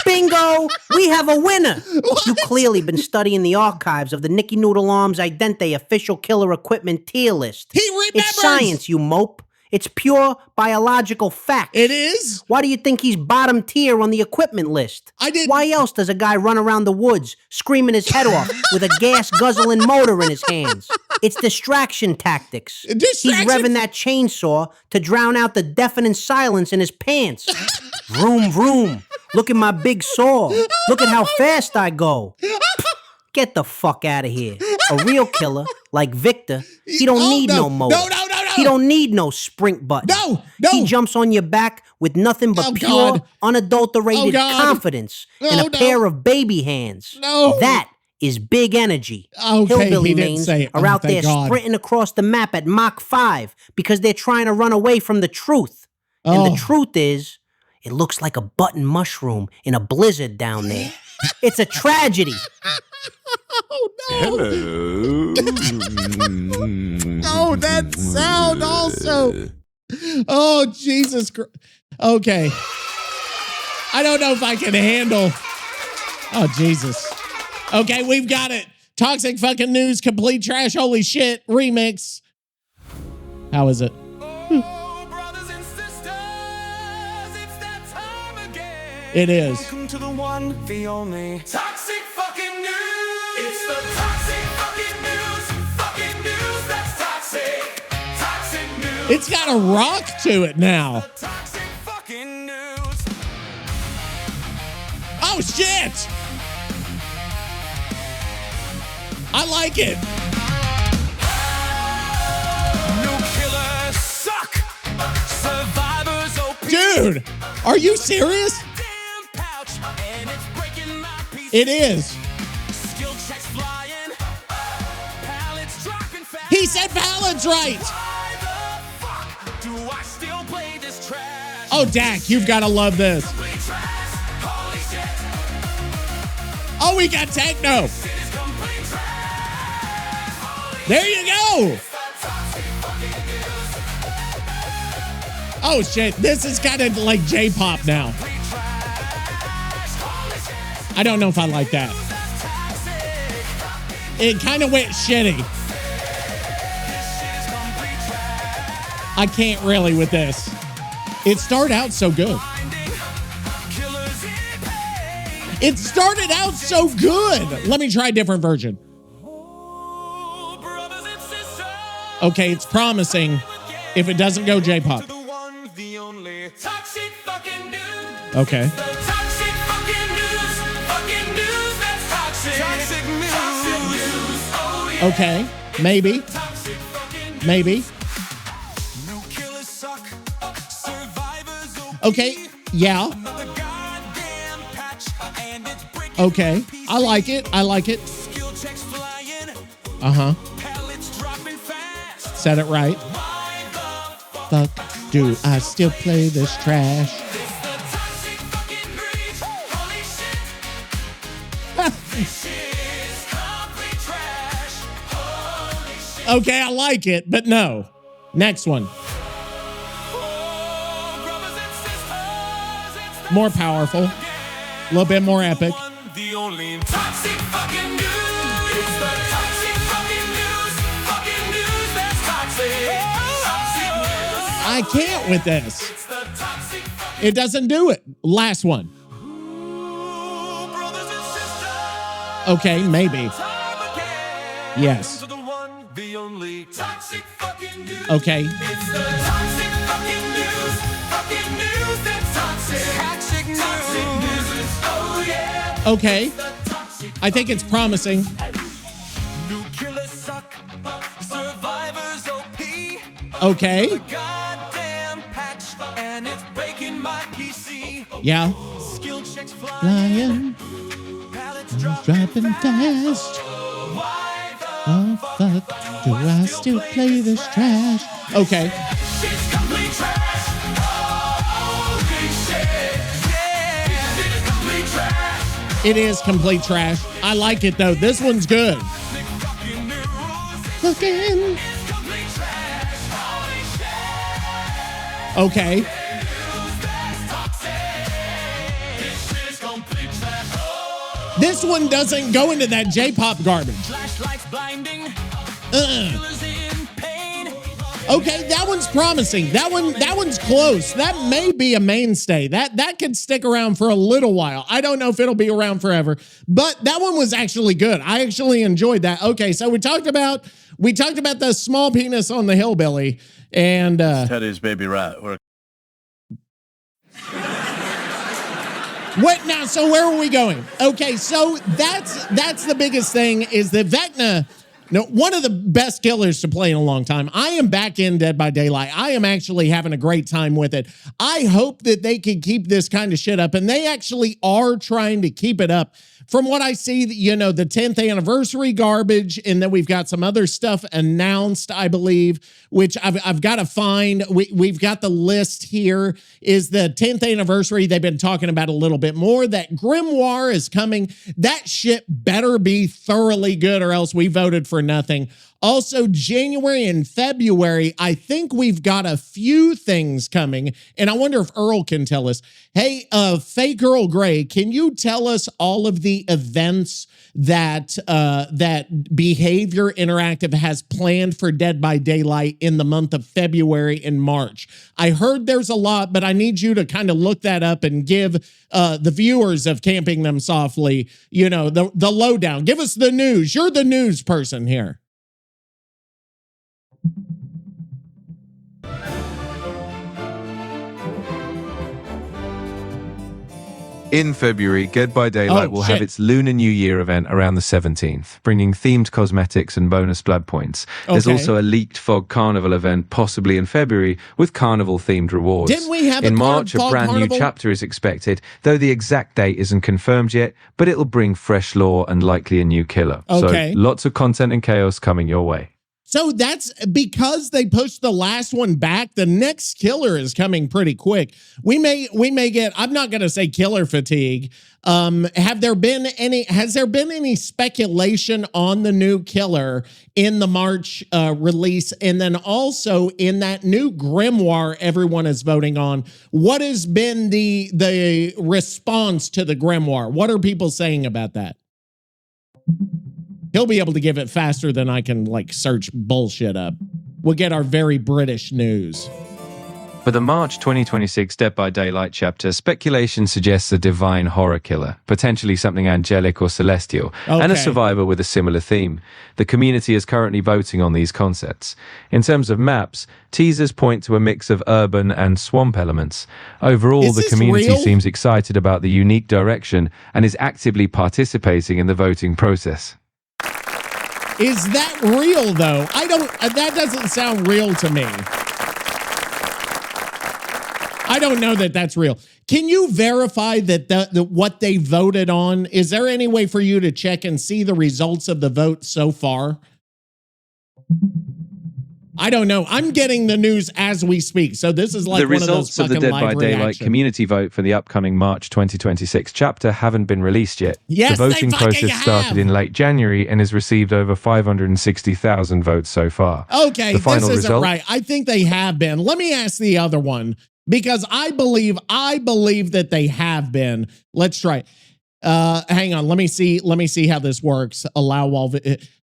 bingo, we have a winner. What? You've clearly been studying the archives of the Nicky Noodle Arms Dente official killer equipment tier list. He remembers. It's science, you mope. It's pure biological fact. It is? Why do you think he's bottom tier on the equipment list? I didn't. Why else does a guy run around the woods screaming his head off with a gas-guzzling motor in his hands? It's distraction tactics. He's revving that chainsaw to drown out the deafening silence in his pants. Vroom, vroom. Look at my big saw. Look at how fast I go. Get the fuck out of here. A real killer, like Victor, he don't need no motor. No. He don't need no sprint button. No. He jumps on your back with nothing but pure, unadulterated confidence and a pair of baby hands. No. That is big energy. Okay, Hillbilly he didn't mains say it. are out there Thank God. sprinting across the map at Mach 5 because they're trying to run away from the truth. And the truth is, it looks like a button mushroom in a blizzard down there. It's a tragedy. Oh, no. Hello. Oh, that sound also. Oh, Jesus Christ. Okay. I don't know if I can handle. Oh, Jesus. Okay, we've got it. Toxic fucking news, complete trash, holy shit, remix. How is it? It is. Welcome to the one, the only toxic fucking news. It's the toxic fucking news. Fucking news that's toxic. Toxic news. It's got a rock to it now. Toxic fucking news. Oh, shit. I like it. No killers suck. Survivors OP. Dude, are you serious? It is. He said pallets right. Oh, Dak, you've got to love this. Oh, we got Techno. There you go. Oh, shit. This is kind of like J-pop now. I don't know if I like that. It kind of went shitty. I can't really with this. It started out so good. It started out so good. Let me try a different version. Okay, it's promising if it doesn't go J-pop. Toxic fucking news. Okay. The toxic fucking news that's toxic. Toxic news. Oh, yeah. Okay. Maybe. Toxic fucking news. Maybe. New killers suck. Survivors Okay. Yeah. Another goddamn patch, and it's breaking Okay. I like it. I like it. skill checks flying. Uh-huh. Pellets dropping fast. Said it right. Why the Fuck. Do I still play this trash? It's the toxic fucking breach. Holy shit. This is complete trash. Holy shit. Okay, I like it, but no. Next one. Oh, brothers and sisters, it's the More powerful. A little bit more epic. one, the only toxic fucking news. It's the toxic fucking news that's toxic. Toxic news. I can't with this. It's the toxic fucking It doesn't do it. Last one. Ooh, brothers and sisters. Okay, maybe. Time again. Yes. To the one, the only toxic fucking news. Okay. It's the toxic fucking news that's toxic. Toxic news. Oh yeah. Okay. The toxic I think it's promising. new killers suck. Survivors OP. Okay. Goddamn patch, and it's breaking my PC. Yeah. Skill checks flying. Flying. Pallets Dropping fast. Why the Oh, fuck. Do I still play this trash? Okay. shit's complete trash? Holy shit. Yeah. This is complete trash. It is complete trash. I like it, though. This one's good. Fucking news. Looking. It's complete trash. Holy shit. Okay. News that's toxic. This shit is complete trash. Oh. This one doesn't go into that J-pop garbage. Flashlights blinding. Uh-uh. Killers in pain. Okay, that one's promising. That one's close. That may be a mainstay. That could stick around for a little while. I don't know if it'll be around forever, but that one was actually good. I actually enjoyed that. Okay, so we talked about the small penis on the hillbilly and Teddy's baby rat. what now? So where are we going? Okay, so that's the biggest thing is that Vecna. No, one of the best killers to play in a long time. I am back in Dead by Daylight. I am actually having a great time with it. I hope that they can keep this kind of shit up, and they actually are trying to keep it up. From what I see, you know, the 10th anniversary garbage, and then we've got some other stuff announced, I believe, which I've got to find. We've got the list here. Is the 10th anniversary. They've been talking about a little bit more. That Grimoire is coming. That shit better be thoroughly good, or else we voted for nothing. Also, January and February, I think we've got a few things coming, and I wonder if Earl can tell us. Hey, fake Earl Grey, can you tell us all of the events that Behavior Interactive has planned for Dead by Daylight in the month of February and March? I heard there's a lot, but I need you to kind of look that up and give the viewers of Camping Them Softly, you know, the lowdown. Give us the news. You're the news person here. In February, Dead by Daylight will have shit. its Lunar New Year event around the 17th, bringing themed cosmetics and bonus blood points. There's Okay. also a leaked Fog Carnival event, possibly in February, with carnival-themed rewards. Didn't we have a in March, Fog a brand Carnival? new chapter is expected, though the exact date isn't confirmed yet, but it'll bring fresh lore and likely a new killer. Okay. So lots of content and chaos coming your way. So that's because they pushed the last one back. The next killer is coming pretty quick. We may get, I'm not going to say killer fatigue. Has there been any speculation on the new killer in the March release? And then also in that new Grimoire everyone is voting on, what has been the response to the Grimoire? What are people saying about that? He'll be able to give it faster than I can like search bullshit up. We'll get our very British news. For the March 2026 Dead by Daylight chapter, speculation suggests a divine horror killer, potentially something angelic or celestial, and a survivor with a similar theme. The community is currently voting on these concepts. In terms of maps, teasers point to a mix of urban and swamp elements. Overall, the community seems excited about the unique direction and is actively participating in the voting process. Is that real, though? That doesn't sound real to me. I don't know that that's real. Can you verify that what they voted on? Is there any way for you to check and see the results of the vote so far? I don't know. I'm getting the news as we speak. So this is like the results of the Dead by Daylight community vote for the upcoming March 2026 chapter haven't been released yet. Yes, the voting process started in late January and has received over 560,000 votes so far. Okay, this isn't right. I think they have been. Let me ask the other one, because I believe that they have been. Let's try. Hang on. Let me see how this works. Allow all.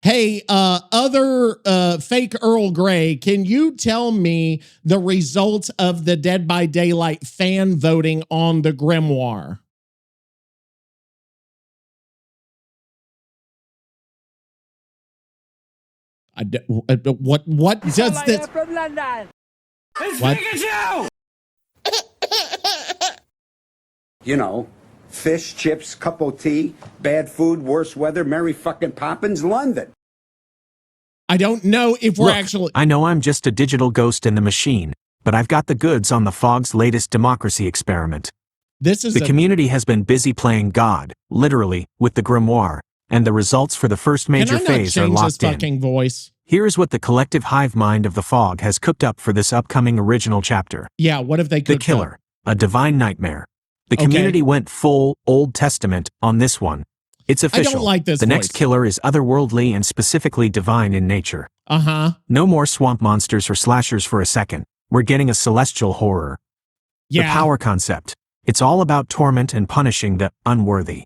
Hey, other fake Earl Grey, can you tell me the results of the Dead by Daylight fan voting on the Grimoire? What does this? From London. It's What? Pikachu! You know, fish, chips, cup of tea, bad food, worse weather, Merry fucking Poppins, London. I don't know if we're actually... I know I'm just a digital ghost in the machine, but I've got the goods on the Fog's latest democracy experiment. The community has been busy playing God, literally, with the Grimoire, and the results for the first major phase are locked in. Fucking voice? Here's what the collective hive mind of the Fog has cooked up for this upcoming original chapter. Yeah, what have they cooked The Killer, a divine nightmare. The community went full Old Testament on this one. It's official. I don't like this The next killer is otherworldly and specifically divine in nature. No more swamp monsters or slashers for a second. We're getting a celestial horror. The power concept. It's all about torment and punishing the unworthy.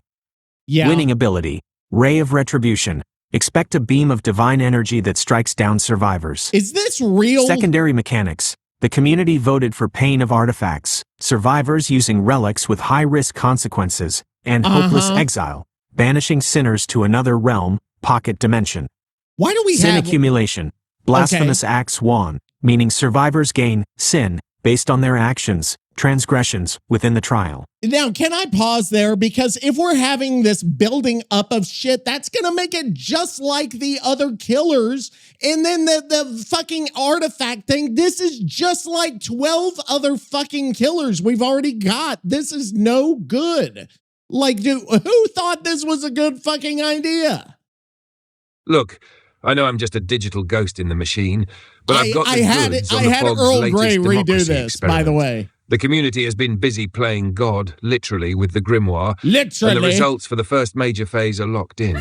Winning ability. Ray of retribution. Expect a beam of divine energy that strikes down survivors. Is this real? Secondary mechanics. The community voted for pain of artifacts, survivors using relics with high-risk consequences, and hopeless exile, banishing sinners to another realm, pocket dimension. Why do we sin have... accumulation, blasphemous acts won, meaning survivors gain sin based on their actions, transgressions within the trial. Now, can I pause there? Because if we're having this building up of shit, that's going to make it just like the other killers. And then the fucking artifact thing, this is just like 12 other fucking killers we've already got. This is no good. Like, dude, who thought this was a good fucking idea? Look, I know I'm just a digital ghost in the machine, but I've got the goods on the Fog's Earl Grey latest redo democracy this, experiment. by the way. The community has been busy playing God, literally, with the Grimoire. Literally. And the results for the first major phase are locked in.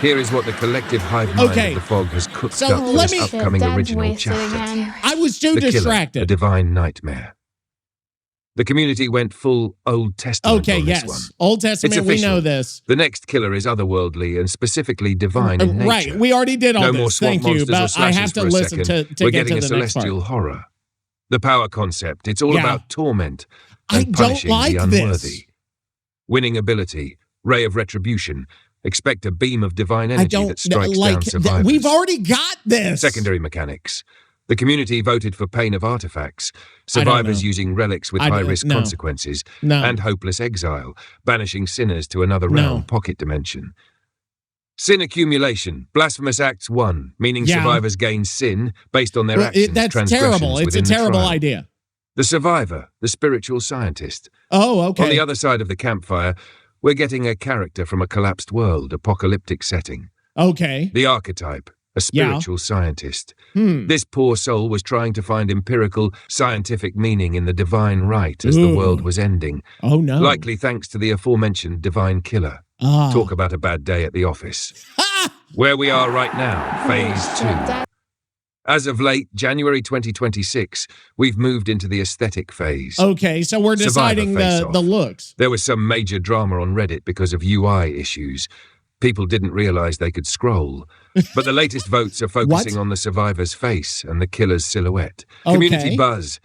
Here is what the collective hive mind of the Fog has cooked up for this upcoming original chapter. I was too distracted. Killer, a divine nightmare. The community went full Old Testament on this one. Old Testament, we know this. The next killer is otherworldly and specifically divine in nature. Right, we already did all no this. More swamp Thank you, monsters but or I have to for a listen second. to We're get getting to a the next part. celestial horror. The power concept, it's all about torment and I don't punishing like the unworthy. this. Winning ability, ray of retribution. Expect a beam of divine energy that strikes down survivors. We've already got this. Secondary mechanics. The community voted for pain of artifacts, survivors using relics with high-risk consequences, and hopeless exile, banishing sinners to another realm, pocket dimension. Sin accumulation, blasphemous acts 1, meaning survivors gain sin based on their actions. That's terrible. It's a terrible idea. The survivor, the spiritual scientist. Oh, okay. On the other side of the campfire, we're getting a character from a collapsed world, apocalyptic setting. Okay. The archetype, a spiritual scientist. This poor soul was trying to find empirical, scientific meaning in the divine right as the world was ending. Oh, no. Likely thanks to the aforementioned divine killer. Talk about a bad day at the office. Where we are right now, phase 2. As of late, January 2026, we've moved into the aesthetic phase. Okay, so we're deciding the looks. There was some major drama on Reddit because of UI issues. People didn't realize they could scroll. But the latest votes are focusing on the survivor's face and the killer's silhouette. Community buzz.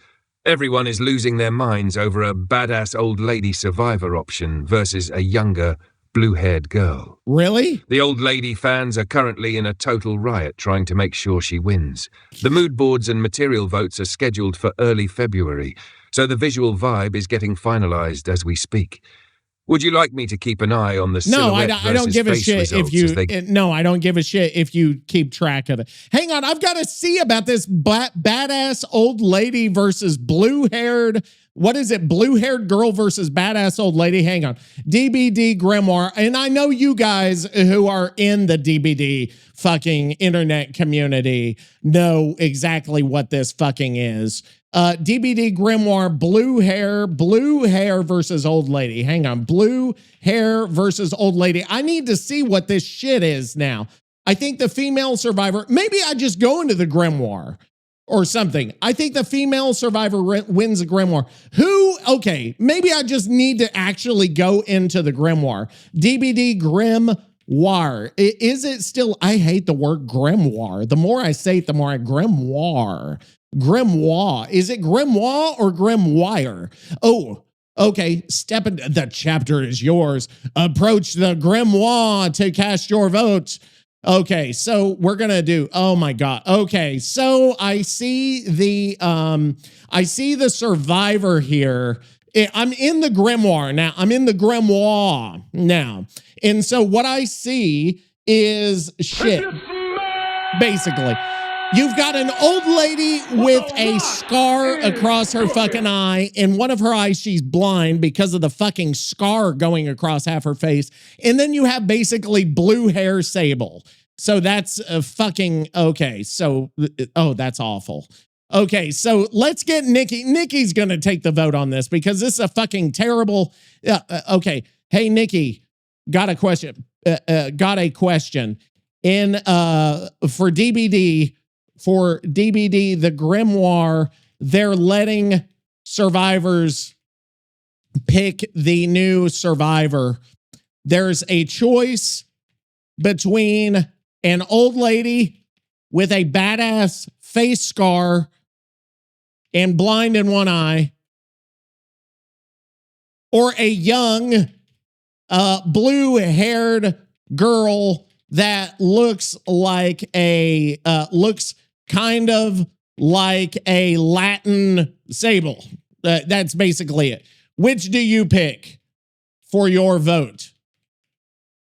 Everyone is losing their minds over a badass old lady survivor option versus a younger, blue-haired girl. Really? The old lady fans are currently in a total riot trying to make sure she wins. The mood boards and material votes are scheduled for early February, so the visual vibe is getting finalized as we speak. Would you like me to keep an eye on the silhouette I don't give a shit if you. No, I don't give a shit if you keep track of it. Hang on, I've got to see about this badass old lady versus blue-haired. What is it? Blue-haired girl versus badass old lady. Hang on, DbD Grimoire, and I know you guys who are in the DbD fucking internet community know exactly what this fucking is. DbD Grimoire, blue hair versus old lady. Hang on, blue hair versus old lady. I need to see what this shit is now. I think the female survivor, maybe I just go into the Grimoire or something. I think the female survivor wins the Grimoire. Okay, maybe I just need to actually go into the Grimoire. DbD Grimoire. Is it still, I hate the word grimoire. The more I say it, the more grimoire. Grimoire. Is it grimoire or grimoire? Oh, okay. Step in. The chapter is yours. Approach the grimoire to cast your vote. Okay, so we're gonna do. Oh my god. Okay, so I see the survivor here. I'm in the grimoire now. And so what I see is shit. Basically. You've got an old lady with a scar across her fucking eye. In one of her eyes, she's blind because of the fucking scar going across half her face. And then you have basically blue hair Sable. So that's fucking, okay. So, oh, that's awful. Okay, so let's get Nikki. Nikki's going to take the vote on this because this is a fucking terrible, okay. Hey, Nikki, got a question. In, for DbD, the Grimoire, they're letting survivors pick the new survivor. There's a choice between an old lady with a badass face scar and blind in one eye, or a young, blue-haired girl that looks like looks kind of like a Latin Sable. That's basically it. Which do you pick for your vote?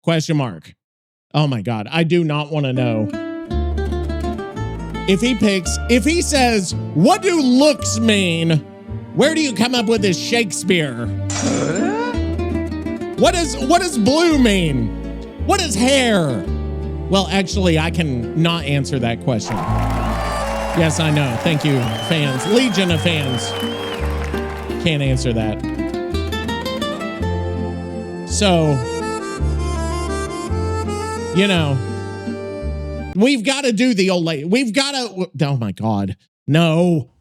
Question mark. Oh my God. I do not want to know. If he says, what do looks mean? Where do you come up with this Shakespeare? What does blue mean? What is hair? Well, actually, I can not answer that question. Yes, I know. Thank you, fans. Legion of fans. Can't answer that. So, you know, we've got to do the old lady. We've got to, oh my God. No.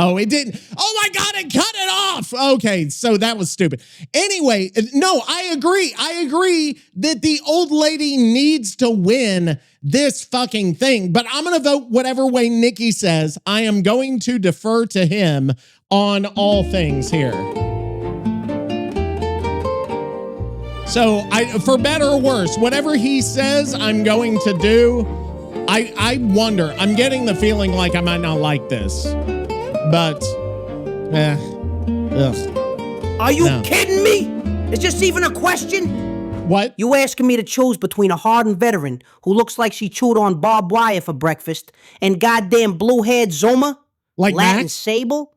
Oh, it didn't. Oh my God, it cut it off. Okay, so that was stupid. Anyway, no, I agree. I agree that the old lady needs to win this fucking thing, but I'm going to vote whatever way Nikki says. I am going to defer to him on all things here. So, for better or worse, whatever he says, I'm going to do. I wonder. I'm getting the feeling like I might not like this. But, Are you kidding me? Is this even a question? What? You asking me to choose between a hardened veteran who looks like she chewed on barbed wire for breakfast and goddamn blue-haired Zoma? Like Latin Max? Sable?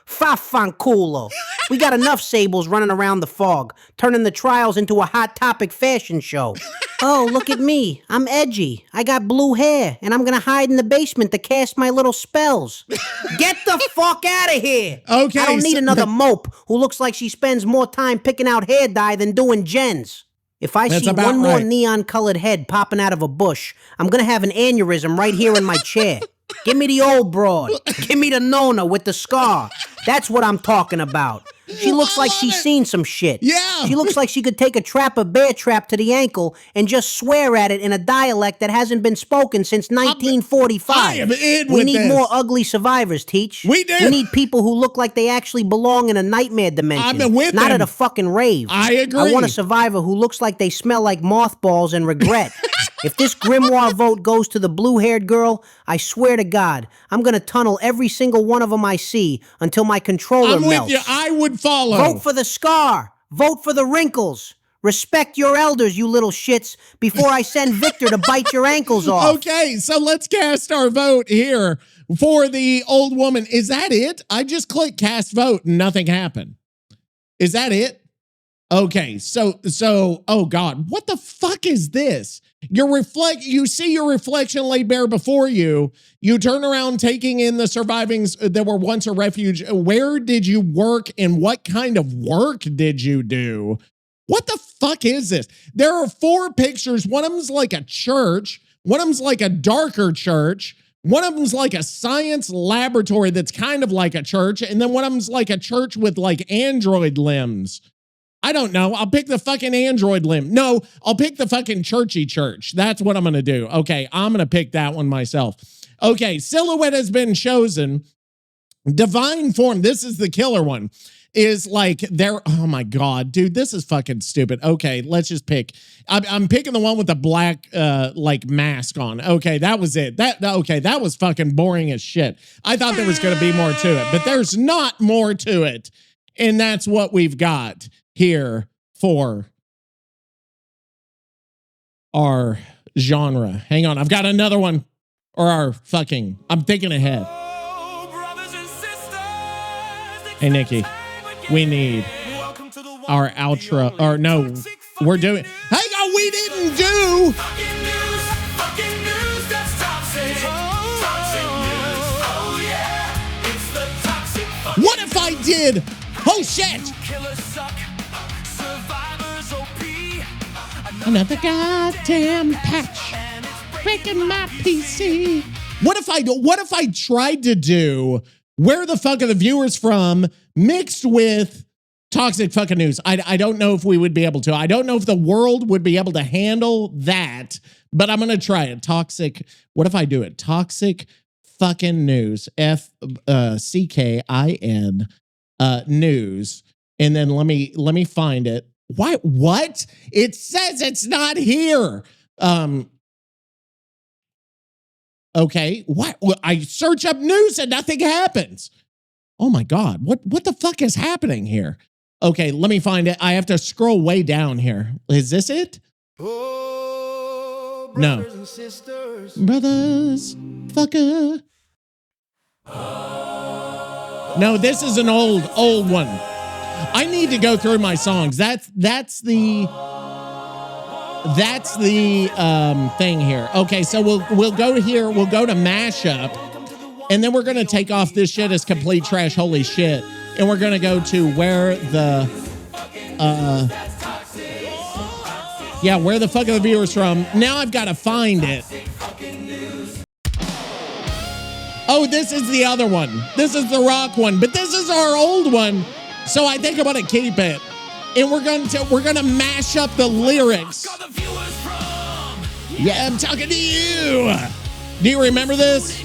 Fa-fan-culo. We got enough Sables running around the fog, turning the trials into a hot topic fashion show. Oh, look at me. I'm edgy. I got blue hair, and I'm gonna hide in the basement to cast my little spells. Get the fuck out of here. Okay. I don't need another mope who looks like she spends more time picking out hair dye than doing gens. If I see one more neon-colored head popping out of a bush, I'm gonna have an aneurysm right here in my chair. Give me the old broad. Give me the Nona with the scar. That's what I'm talking about. She looks like she's seen some shit. Yeah. She looks like she could take a bear trap to the ankle and just swear at it in a dialect that hasn't been spoken since 1945. I am in We with need this. more ugly survivors, Teach. We do. We need people who look like they actually belong in a nightmare dimension. I'm with not them. at a fucking rave. I agree. I want a survivor who looks like they smell like mothballs and regret. If this Grimoire vote goes to the blue-haired girl, I swear to God, I'm going to tunnel every single one of them I see until my controller melts. With you. I would follow. Vote for the scar. Vote for the wrinkles. Respect your elders, you little shits, before I send Victor to bite your ankles off. Okay, so let's cast our vote here for the old woman. Is that it? I just clicked cast vote and nothing happened. Is that it? Okay, so, oh God, what the fuck is this? You see your reflection laid bare before you. You turn around taking in the survivings that were once a refuge. Where did you work and what kind of work did you do? What the fuck is this? There are 4 pictures. One of them's like a church. One of them's like a darker church. One of them's like a science laboratory that's kind of like a church. And then one of them's like a church with like android limbs. I don't know. I'll pick the fucking android limb. No, I'll pick the fucking churchy church. That's what I'm going to do. Okay, I'm going to pick that one myself. Okay, silhouette has been chosen. Divine form, this is the killer one, is like there. Oh my God, dude, this is fucking stupid. Okay, let's just pick. I'm picking the one with the black like mask on. Okay, that was it. That was fucking boring as shit. I thought there was going to be more to it, but there's not more to it. And that's what we've got here for our genre. Hang on, I've got another one. Or I'm thinking ahead. Hey, Nikki, we need our outro. Or no, we're doing. Hang on, we didn't do. What if I did? Oh, shit. Another goddamn patch breaking my PC. What if I tried to do Where the Fuck Are the Viewers From mixed with toxic fucking news? I don't know if we would be able to. I don't know if the world would be able to handle that, but I'm going to try it. Toxic. What if I do it? Toxic fucking news. FCKIN news. And then let me find it. Why? What? It says it's not here. Okay. What? I search up news and nothing happens. Oh my God. What the fuck is happening here? Okay, let me find it. I have to scroll way down here. Is this it? Oh, brothers and sisters. Brothers, fucker. No, this is an old one. I need to go through my songs. That's the thing here. Okay, so we'll go here. We'll go to mashup, and then we're gonna take off this shit as complete trash. Holy shit! And we're gonna go to where the where the fuck are the viewers from? Now I've got to find it. Oh, this is the other one. This is the rock one, but this is our old one. So I think I'm gonna keep it. And we're gonna mash up the lyrics. Yeah, I'm talking to you. Do you remember this?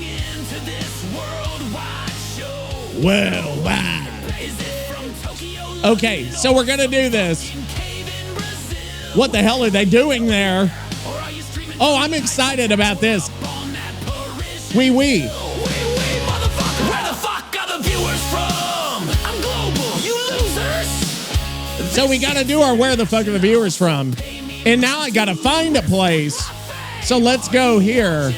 Worldwide. Okay, so we're gonna do this. What the hell are they doing there? Oh, I'm excited about this. Wee. So we got to do our Where the Fuck Are the Viewers From? And now I got to find a place. So let's go here.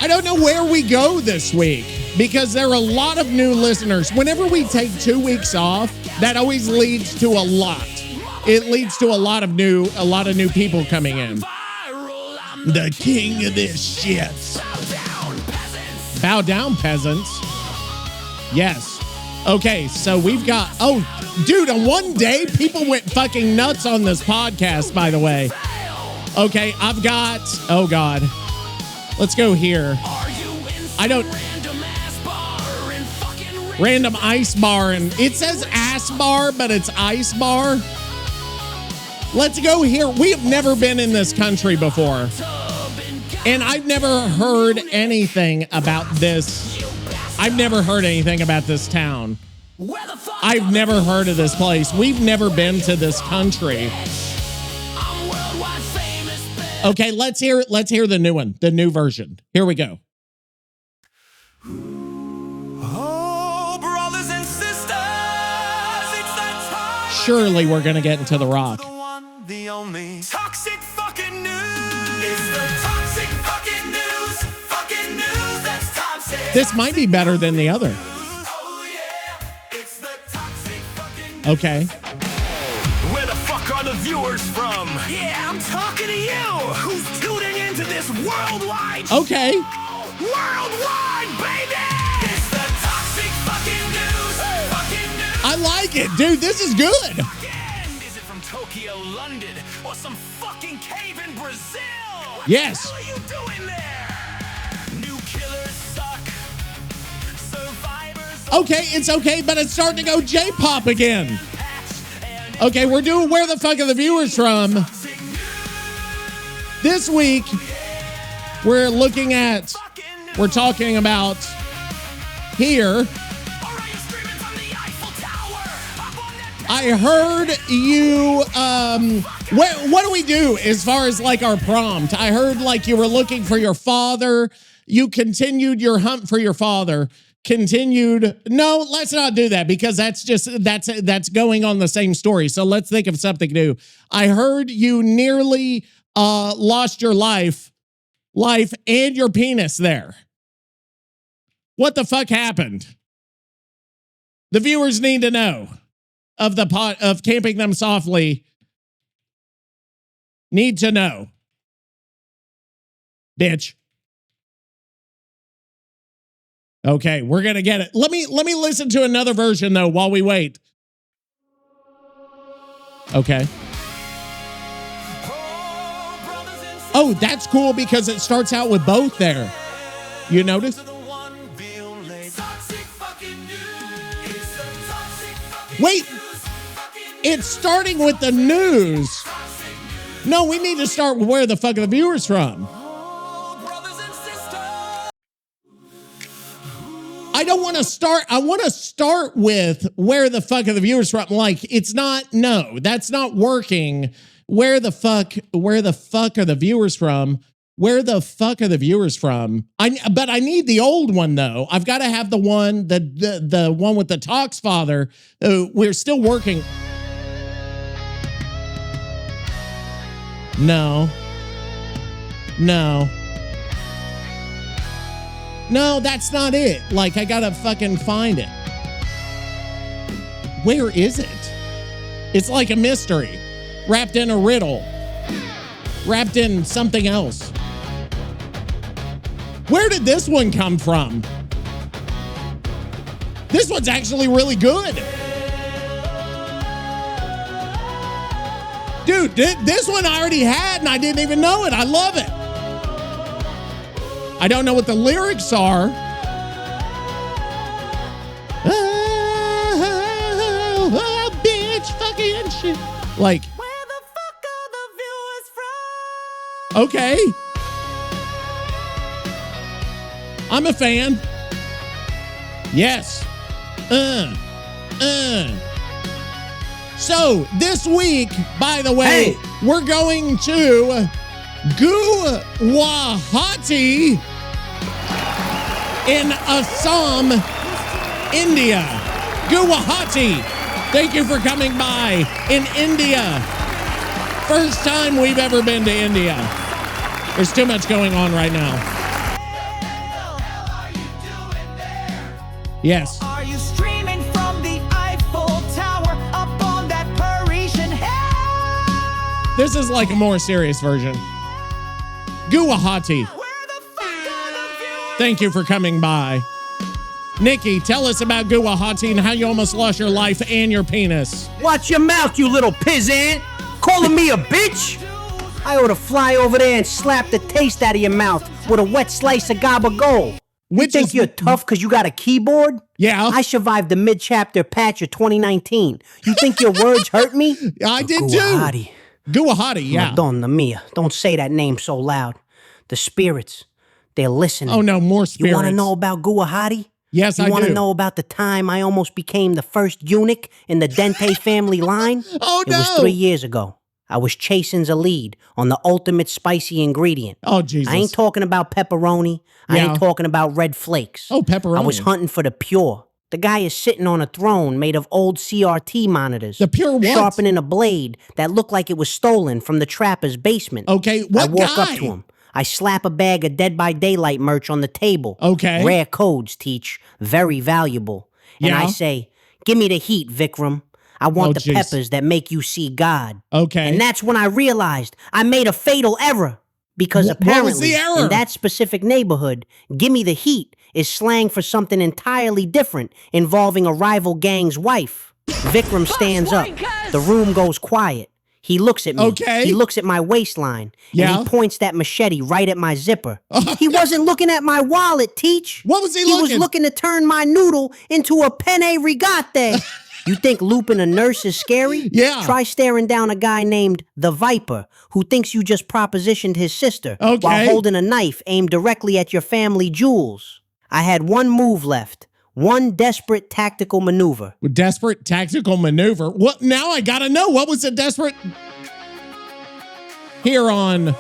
I don't know where we go this week because there are a lot of new listeners. Whenever we take 2 weeks off, that always leads to a lot. It leads to a lot of new people coming in. The king of this shit. Bow down, peasants. Yes. Okay, so we've got, dude, on one day, people went fucking nuts on this podcast, by the way. Okay, I've got, oh God. Let's go here. Random ice bar, and it says ass bar, but it's ice bar. Let's go here. We have never been in this country before, and I've never heard anything about this. I've never heard anything about this town. I've never heard of this place. We've never been to this country. Okay, let's hear the new one, the new version. Here we go. Oh, brothers and sisters, it's that time. Surely we're gonna get into the rock. The one, the only toxic fucking news. It's the toxic fucking news. Fucking news that's toxic. This might be better than the other. Oh yeah, it's the toxic fucking news. Okay. Where the fuck are the viewers from? Yeah, I'm talking to you. Who's tuning into this worldwide? Okay. Worldwide, baby! It's the toxic fucking news. Fucking news. I like it, dude. This is good. Is it from Tokyo, London, or some fucking cave in Brazil? Yes. What the hell are you doing there? New killers suck. Survivors. Okay, it's okay, but it's starting to go J-pop again. Okay, we're doing Where the Fuck Are the Viewers From? This week, we're talking about here. I heard you, what do we do as far as like our prompt? I heard like you were looking for your father. You continued your hunt for your father. No, let's not do that because that's going on the same story. So let's think of something new. I heard you nearly lost your life and your penis there. What the fuck happened? The viewers need to know of of Camping Them Softly. Need to know. Bitch. Okay, we're gonna get it. Let me listen to another version though while we wait. Okay. Oh, that's cool because it starts out with both there. You notice? Wait, it's starting with the news. No, we need to start with Where the Fuck Are the Viewers From? I don't want to start. I want to start with Where the Fuck Are the Viewers From? Like, it's not, no, that's not working. Where the fuck are the viewers from? Where the fuck are the viewers from? But I need the old one though. I've got to have the one, the one with the Talks father. We're still working. No, that's not it. Like, I gotta fucking find it. Where is it? It's like a mystery, wrapped in a riddle, wrapped in something else. Where did this one come from? This one's actually really good. Dude, this one I already had and I didn't even know it. I love it. I don't know what the lyrics are. Oh, bitch, fucking shit. Like, where the fuck are the viewers from? Okay. I'm a fan. Yes. So, this week, by the way, we're going to Guwahati in Assam, India. Guwahati. Thank you for coming by in India. First time we've ever been to India. There's too much going on right now. Yes. Are you streaming from the Eiffel Tower up on that Parisian hill? This is like a more serious version. Guwahati. Thank you for coming by. Nikki, tell us about Guwahati and how you almost lost your life and your penis. Watch your mouth, you little pizzant. Calling me a bitch? I ought to fly over there and slap the taste out of your mouth with a wet slice of gabagool. You think you're tough because you got a keyboard? Yeah. I survived the mid-chapter patch of 2019. You think your words hurt me? I did Guwahati. too. Guwahati, yeah. Madonna mia. Don't say that name so loud. The spirits, they're listening. Oh, no, more spirits. You want to know about Guwahati? Yes, I do. You want to know about the time I almost became the first eunuch in the Dente family line? Oh, no. It was 3 years ago. I was chasing a lead on the ultimate spicy ingredient. Oh, Jesus. I ain't talking about pepperoni. I ain't talking about red flakes. Oh, pepperoni. I was hunting for the pure. The guy is sitting on a throne made of old CRT monitors. The pure what? Sharpening a blade that looked like it was stolen from the trapper's basement. Okay, what I walk guy? up to him. I slap a bag of Dead by Daylight merch on the table. Okay. Rare codes, Teach. Very valuable. And I say, give me the heat, Vikram. I want the peppers that make you see God. Okay. And that's when I realized I made a fatal error. Because apparently, what was the error? in that specific neighborhood, gimme the heat is slang for something entirely different involving a rival gang's wife. Vikram stands up. The room goes quiet. He looks at me. Okay. He looks at my waistline. And he points that machete right at my zipper. He wasn't looking at my wallet, Teach. What was he looking? looking? He was looking to turn my noodle into a penne rigate. You think looping a nurse is scary? Yeah. Try staring down a guy named the Viper who thinks you just propositioned his sister while holding a knife aimed directly at your family jewels. I had one move left. One desperate tactical maneuver. Desperate tactical maneuver? What? Now I gotta know. What was the desperate... Here on...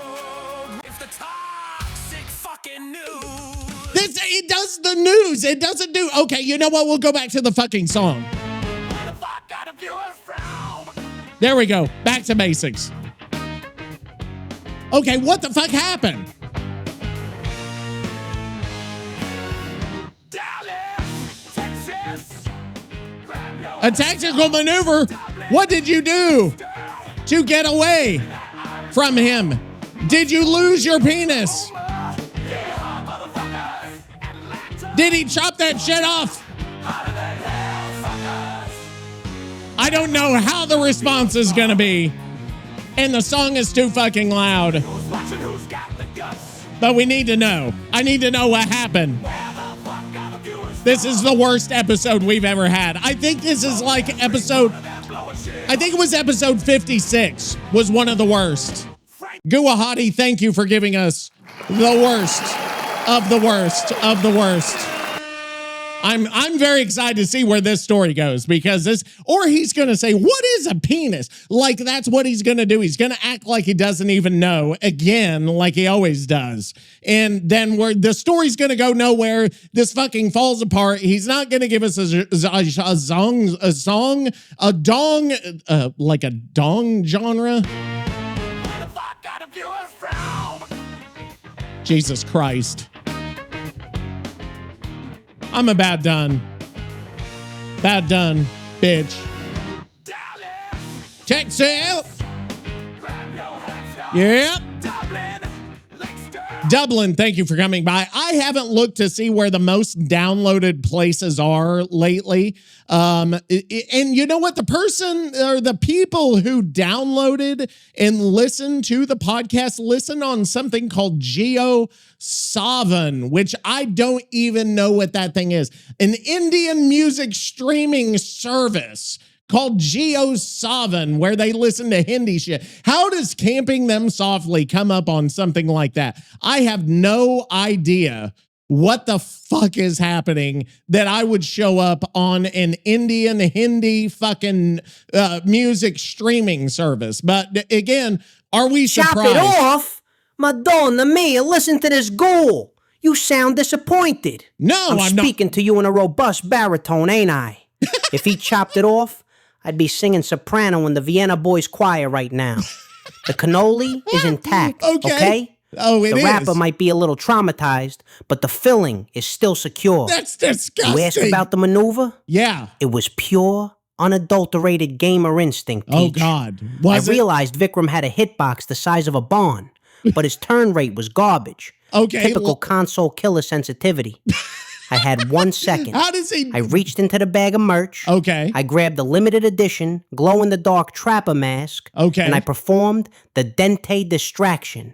It does the news. It doesn't do... Okay, you know what? We'll go back to the fucking song. There we go. Back to basics. Okay, what the fuck happened? A tactical maneuver? What did you do to get away from him? Did you lose your penis? Did he chop that shit off? I don't know how the response is gonna be. And the song is too fucking loud. But we need to know. I need to know what happened. This is the worst episode we've ever had. I think this is like episode... I think it was episode 56 was one of the worst. Guwahati, thank you for giving us the worst of the worst of the worst. I'm very excited to see where this story goes because this, or he's going to say, what is a penis? Like that's what he's going to do. He's going to act like he doesn't even know again, like he always does. And then the story's going to go nowhere. This fucking falls apart. He's not going to give us a dong, like a dong genre. Jesus Christ. I'm a bad done. Bad done, bitch. Texas. Yeah. Dublin, thank you for coming by. I haven't looked to see where the most downloaded places are lately. And you know what? The person or the people who downloaded and listened to the podcast listen on something called GeoSavan, which I don't even know what that thing is. An Indian music streaming service called GeoSavan, where they listen to Hindi shit. How does Camping Them Softly come up on something like that? I have no idea what the fuck is happening that I would show up on an Indian Hindi fucking music streaming service. But again, are we surprised? Chop it off? Madonna mia, listen to this ghoul. You sound disappointed. No, I'm speaking to you in a robust baritone, ain't I? If he chopped it off, I'd be singing soprano in the Vienna Boys Choir right now. The cannoli is intact, okay? Oh, it is. The rapper might be a little traumatized, but the filling is still secure. That's disgusting. You asked about the maneuver? Yeah. It was pure, unadulterated gamer instinct, Teach. Oh, God. I realized Vikram had a hitbox the size of a barn, but his turn rate was garbage. Okay. Typical console killer sensitivity. I had 1 second. How does he... I reached into the bag of merch. Okay. I grabbed the limited edition, glow-in-the-dark trapper mask. Okay. And I performed the Dente distraction.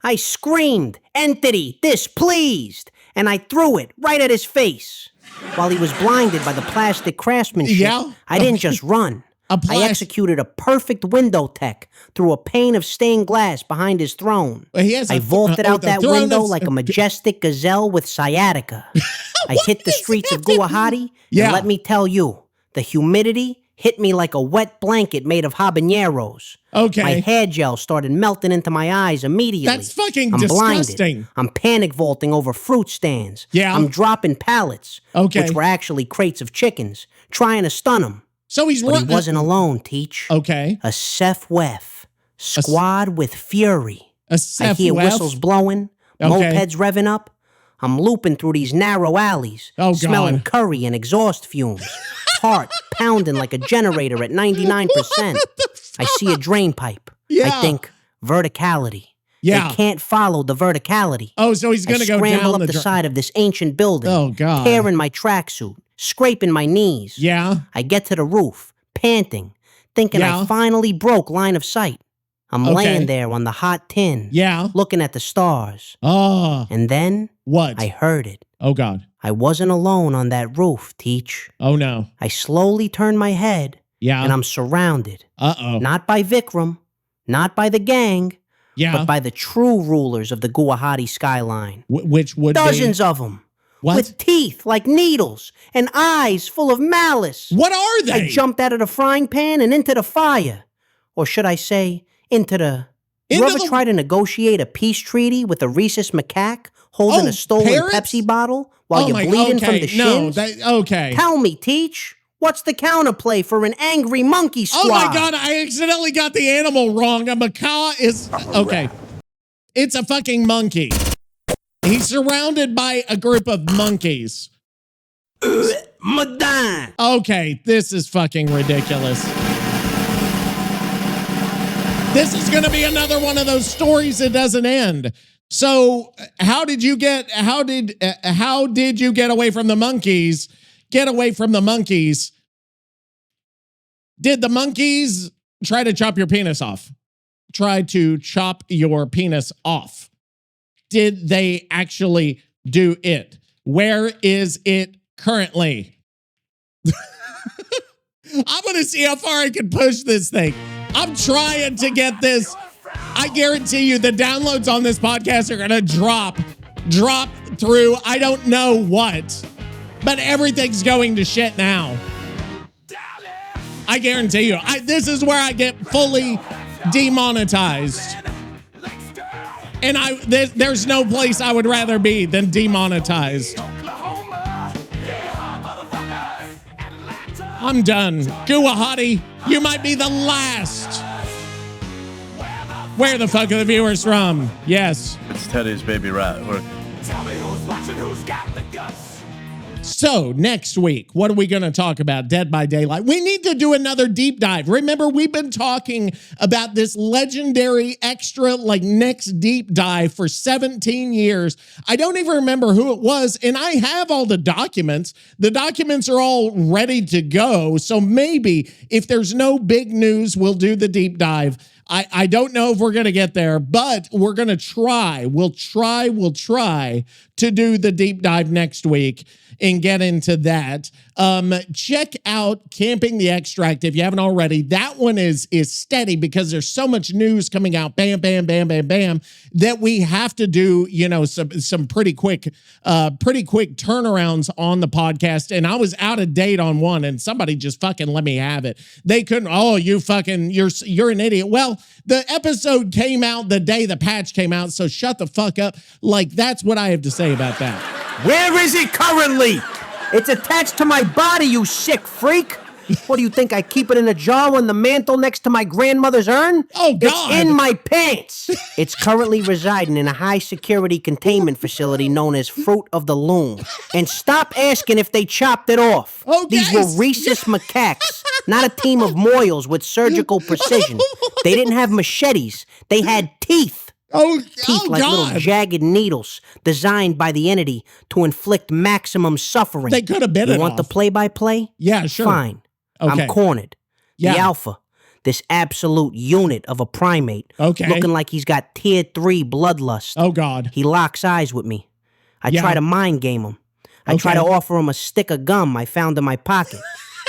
I screamed, entity displeased, and I threw it right at his face. While he was blinded by the plastic craftsmanship, I didn't just run. I executed a perfect window tech through a pane of stained glass behind his throne. I vaulted out that window like a majestic gazelle with sciatica. I hit the streets of Guwahati, and let me tell you, the humidity hit me like a wet blanket made of habaneros. Okay. My hair gel started melting into my eyes immediately. That's fucking I'm disgusting. Blinded. I'm panic vaulting over fruit stands. Yeah. I'm dropping pallets, okay, which were actually crates of chickens, trying to stun him. So he wasn't alone, Teach. Okay. A Seth Wef, squad with fury. A Seth I hear Wef? Whistles blowing, mopeds revving up. I'm looping through these narrow alleys, smelling curry and exhaust fumes. Heart pounding like a generator at 99%. I see a drain pipe. I think verticality. They can't follow the verticality. Oh, so he's going to go down scramble up the side of this ancient building. Oh, God. Tearing my tracksuit, scraping my knees. Yeah. I get to the roof, panting, thinking I finally broke line of sight. I'm laying there on the hot tin. Looking at the stars. Oh. And then what? I heard it. Oh, God. I wasn't alone on that roof, Teach. Oh, no. I slowly turned my head. And I'm surrounded. Uh-oh. Not by Vikram, not by the gang, but by the true rulers of the Guwahati skyline. Which would Dozens of them. What? With teeth like needles and eyes full of malice. What are they? I jumped out of the frying pan and into the fire. Or should I say, into the... You ever try to negotiate a peace treaty with a rhesus macaque holding a stolen Pepsi bottle while you're bleeding from the shins? Okay. Tell me, Teach. What's the counterplay for an angry monkey squad? Oh my God, I accidentally got the animal wrong. A macaque is... Okay. It's a fucking monkey. He's surrounded by a group of monkeys. Madame. Okay, this is fucking ridiculous. This is going to be another one of those stories that doesn't end. So, how did you get away from the monkeys? Get away from the monkeys. Did the monkeys try to chop your penis off? Try to chop your penis off? Did they actually do it? Where is it currently? I'm going to see how far I can push this thing. I'm trying to get this. I guarantee you the downloads on this podcast are going to drop through I don't know what, but everything's going to shit now. I guarantee you. This is where I get fully demonetized. And there's no place I would rather be than demonetized. I'm done. Guwahati, you might be the last. Where the fuck are the viewers from? Yes. It's Teddy's baby rat. Tell me who's watching, who's got the guts. So next week, what are we going to talk about? Dead by Daylight. We need to do another deep dive. Remember, we've been talking about this legendary extra, next deep dive for 17 years. I don't even remember who it was, and I have all the documents. The documents are all ready to go. So maybe if there's no big news, we'll do the deep dive. I don't know if we're going to get there, but we're going to try. We'll try to do the deep dive next week and get into that. Check out Camping the Extract if you haven't already. That one is steady because there's so much news coming out, bam, bam, bam, bam, bam, that we have to do, some pretty quick turnarounds on the podcast. And I was out of date on one, and somebody just fucking let me have it. They couldn't. Oh, you're an idiot. Well, the episode came out the day the patch came out, so shut the fuck up. That's what I have to say about that. Where is it currently? It's attached to my body, you sick freak. What do you think? I keep it in a jar on the mantle next to my grandmother's urn? Oh, God. It's in my pants. It's currently residing in a high-security containment facility known as Fruit of the Loom. And stop asking if they chopped it off. Okay. These were rhesus macaques, not a team of moils with surgical precision. They didn't have machetes. They had teeth. Teeth like God. Little jagged needles designed by the entity to inflict maximum suffering. They could have been it You want off. the play-by-play? Yeah, sure. Fine. Okay. I'm cornered. Yeah. The alpha, this absolute unit of a primate, Okay. looking like he's got tier 3 bloodlust. Oh, God. He locks eyes with me. I try to mind game him. I try to offer him a stick of gum I found in my pocket.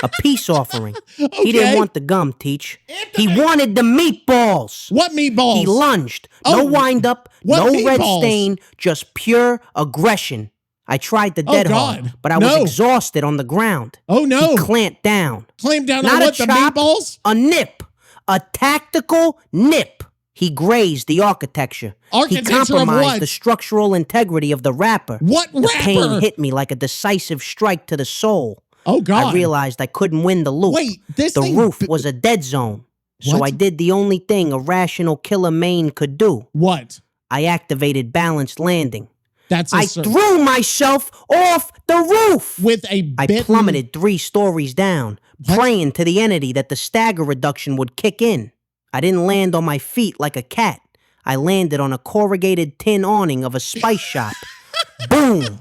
A peace offering. He didn't want the gum, Teach. He wanted the meatballs. What meatballs? He lunged. No wind up, no meatballs? red stain, just pure aggression. I tried the dead hard, but I was exhausted on the ground. Oh, no. He clamped down. Clamped down Not on what, a the chop, meatballs? A nip. A tactical nip. He grazed the architecture. He compromised the structural integrity of the wrapper. What the wrapper? Pain hit me like a decisive strike to the soul. Oh, God. I realized I couldn't win the loop. Wait, the roof was a dead zone. So I did the only thing a rational killer Maine could do. What? I activated balanced landing. I threw myself off the roof. With a I plummeted 3 stories down, praying to the entity that the stagger reduction would kick in. I didn't land on my feet like a cat. I landed on a corrugated tin awning of a spice shop. Boom!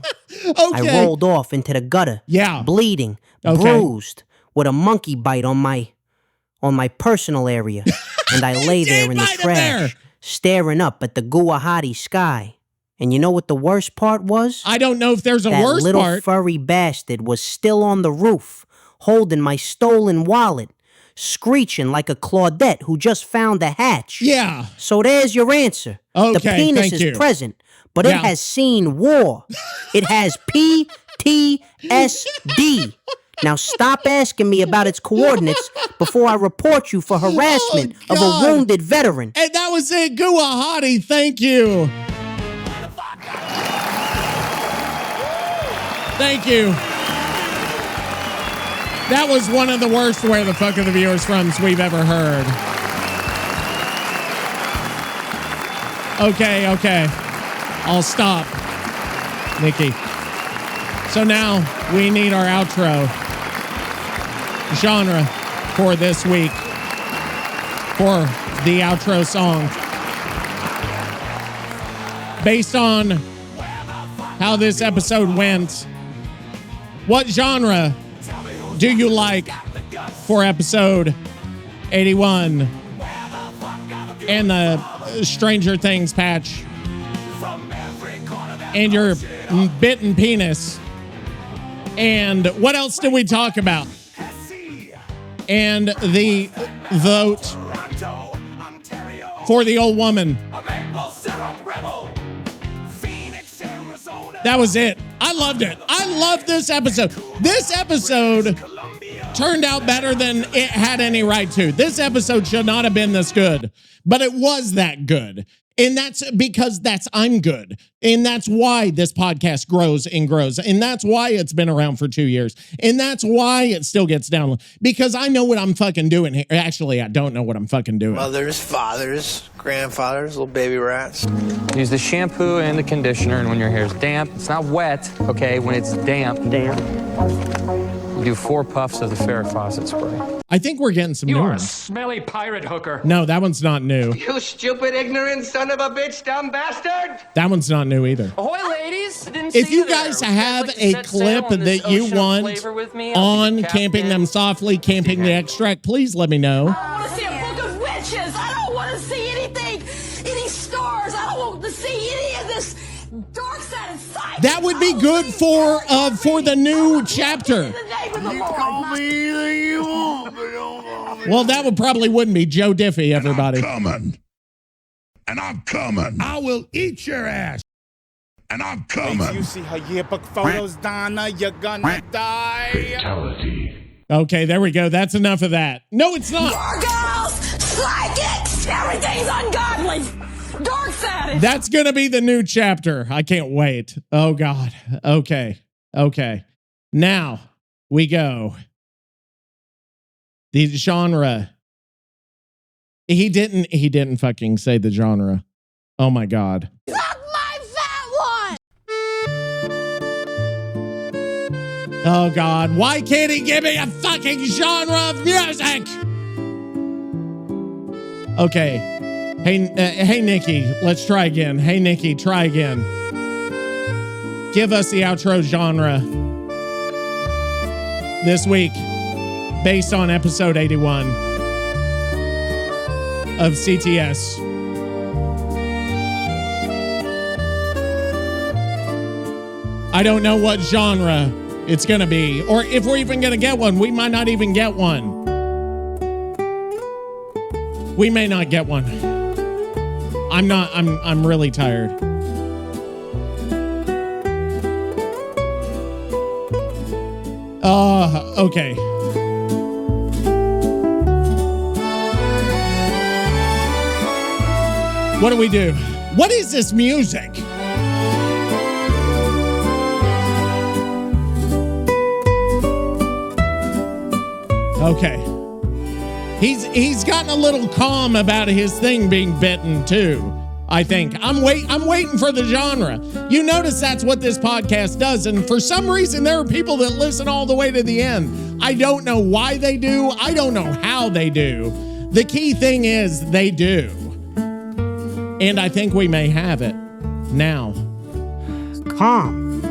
I rolled off into the gutter. Bleeding, bruised, with a monkey bite on my personal area. And I lay there in the trash, staring up at the Guwahati sky. And you know what the worst part was? I don't know if there's a worst part. That little furry bastard was still on the roof, holding my stolen wallet, screeching like a Claudette who just found a hatch. Yeah. So there's your answer. The penis is present, but it has seen war. It has PTSD. Now stop asking me about its coordinates before I report you for harassment of a wounded veteran. And that was it, Guwahati. Thank you. Thank you. That was one of the worst Where the Fuck Are the Viewers Froms we've ever heard. Okay. I'll stop, Nikki. So now we need our outro genre for this week. For the outro song. Based on how this episode went, what genre do you like for episode 81 and the Stranger Things patch and your bitten penis? And what else did we talk about? And the vote for the old woman. That was it. I loved it. I loved this episode. This episode turned out better than it had any right to. This episode should not have been this good, but it was that good. And that's because I'm good. And that's why this podcast grows and grows. And that's why it's been around for 2 years. And that's why it still gets downloaded. Because I know what I'm fucking doing here. Actually, I don't know what I'm fucking doing. Mothers, fathers, grandfathers, little baby rats. Use the shampoo and the conditioner, and when your hair's damp, it's not wet, okay, when it's damp. You do 4 puffs of the Farrah faucet spray. I think we're getting some new ones. You are a smelly pirate hooker. No, that one's not new. You stupid, ignorant son of a bitch, dumb bastard! That one's not new either. Ahoy, ladies! If you guys have a clip that you want on Camping Them Softly, Camping the Extract, please let me know. I want to see a book of witches. I don't want to see anything, any stars. I don't want to see any of this dark side of sight. That would be good for the new chapter. Well, that would probably wouldn't be Joe Diffie, everybody. And I'm coming. I will eat your ass. And I'm coming. You see her yearbook photos, Donna, you're gonna die. Fatality. Okay, there we go. That's enough of that. No, it's not. Gargoyles, psychics, everything's ungodly. Dark side. That's going to be the new chapter. I can't wait. Oh, God. Okay. Now we go. The genre. He didn't fucking say the genre. Oh, my God. Fuck my fat one! Oh, God. Why can't he give me a fucking genre of music? Okay. Hey, Nikki, let's try again. Hey, Nikki, try again. Give us the outro genre this week based on episode 81 of CTS. I don't know what genre it's going to be, or if we're even going to get one. We might not even get one. We may not get one. I'm really tired. Okay. What do we do? What is this music? Okay. He's gotten a little calm about his thing being bitten too, I think. I'm waiting for the genre. You notice that's what this podcast does, and for some reason there are people that listen all the way to the end. I don't know why they do. I don't know how they do. The key thing is they do. And I think we may have it now. Calm.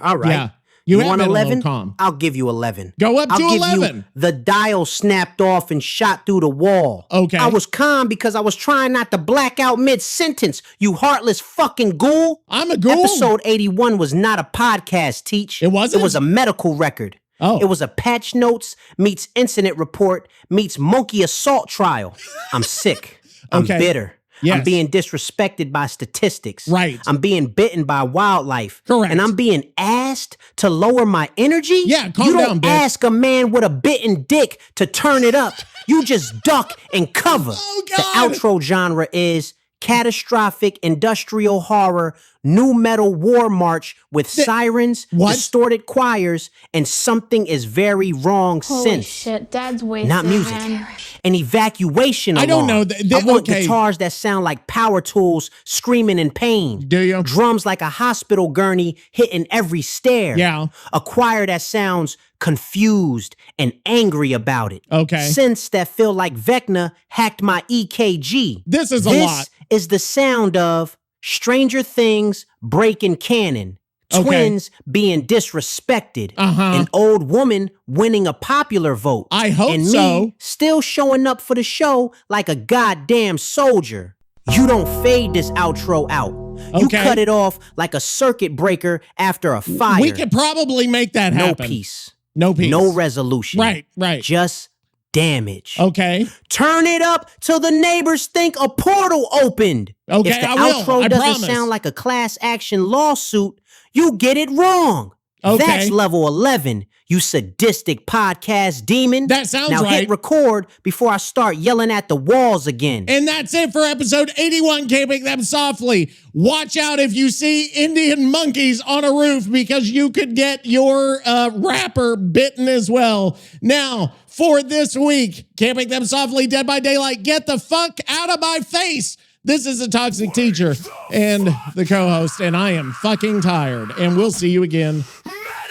All right. Yeah. You want 11? Calm. I'll give you 11. Go up to I'll 11. give you the dial snapped off and shot through the wall. Okay. I was calm because I was trying not to black out mid-sentence, you heartless fucking ghoul. I'm a ghoul. Episode 81 was not a podcast, Teach. It wasn't? It was a medical record. Oh. It was a patch notes meets incident report meets monkey assault trial. I'm sick. I'm bitter. Yes. I'm being disrespected by statistics. Right. I'm being bitten by wildlife. Correct. And I'm being asked to lower my energy? Yeah, calm you down, don't bitch. ask a man with a bitten dick to turn it up. You just duck and cover. Oh, The God. outro genre is catastrophic industrial horror, new metal war march with sirens, what? distorted choirs, and something is very wrong Holy since. shit, Dad's wasted. Not music. Man. An evacuation I don't alarm. know. I want Okay. guitars that sound like power tools screaming in pain. Do you? Drums like a hospital gurney hitting every stair. Yeah. A choir that sounds confused and angry about it. Okay. Synths that feel like Vecna hacked my EKG. This is a lot. This is the sound of Stranger Things breaking canon. Okay. Twins being disrespected. An old woman winning a popular vote. I hope and so. me still showing up for the show like a goddamn soldier. You don't fade this outro out. You Okay. cut it off like a circuit breaker after a fire. We could probably make that No happen. peace. No peace. No resolution. Right. Just damage. Okay. Turn it up till the neighbors think a portal opened. Okay, If the I will. outro I doesn't promise. sound like a class action lawsuit, you get it wrong. Okay. That's level 11, you sadistic podcast demon. That sounds now right. hit record before I start yelling at the walls again. And that's it for episode 81, Camping Them Softly. Watch out if you see Indian monkeys on a roof because you could get your rapper bitten as well. Now, for this week, Camping Them Softly, Dead by Daylight, get the fuck out of my face. This is a toxic teacher and the co-host, and I am fucking tired. And we'll see you again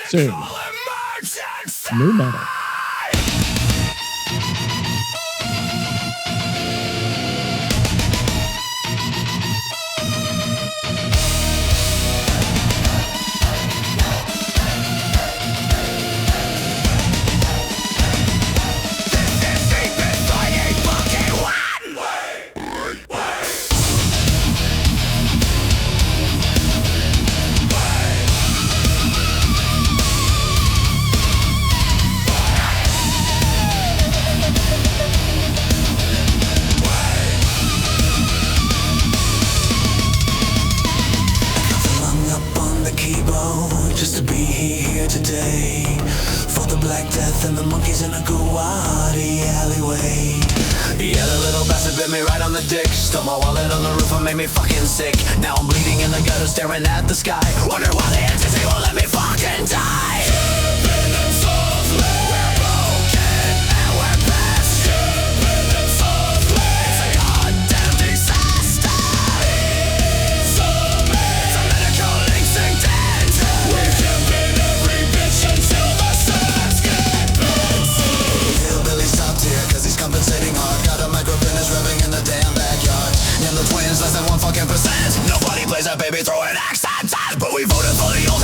soon. New metal. Just to be here today. For the Black Death and the monkeys in the Guwahati alleyway. Yeah, the little bastard bit me right on the dick. Stole my wallet on the roof and made me fucking sick. Now I'm bleeding in the gutter, staring at the sky. Wonder why the entity won't let me fucking die. Tripping and softly, we're broken and we're pissed. Tripping and softly, it's a goddamn disaster. It's a medical instinct engine. We're jumping every bitch until the suns get bent. Hillbilly stopped here cause he's compensating hard. Got a micro penis revving in the damn backyard. Name the twins less than 1%. Nobody plays a baby throwing accents. But we voted for the old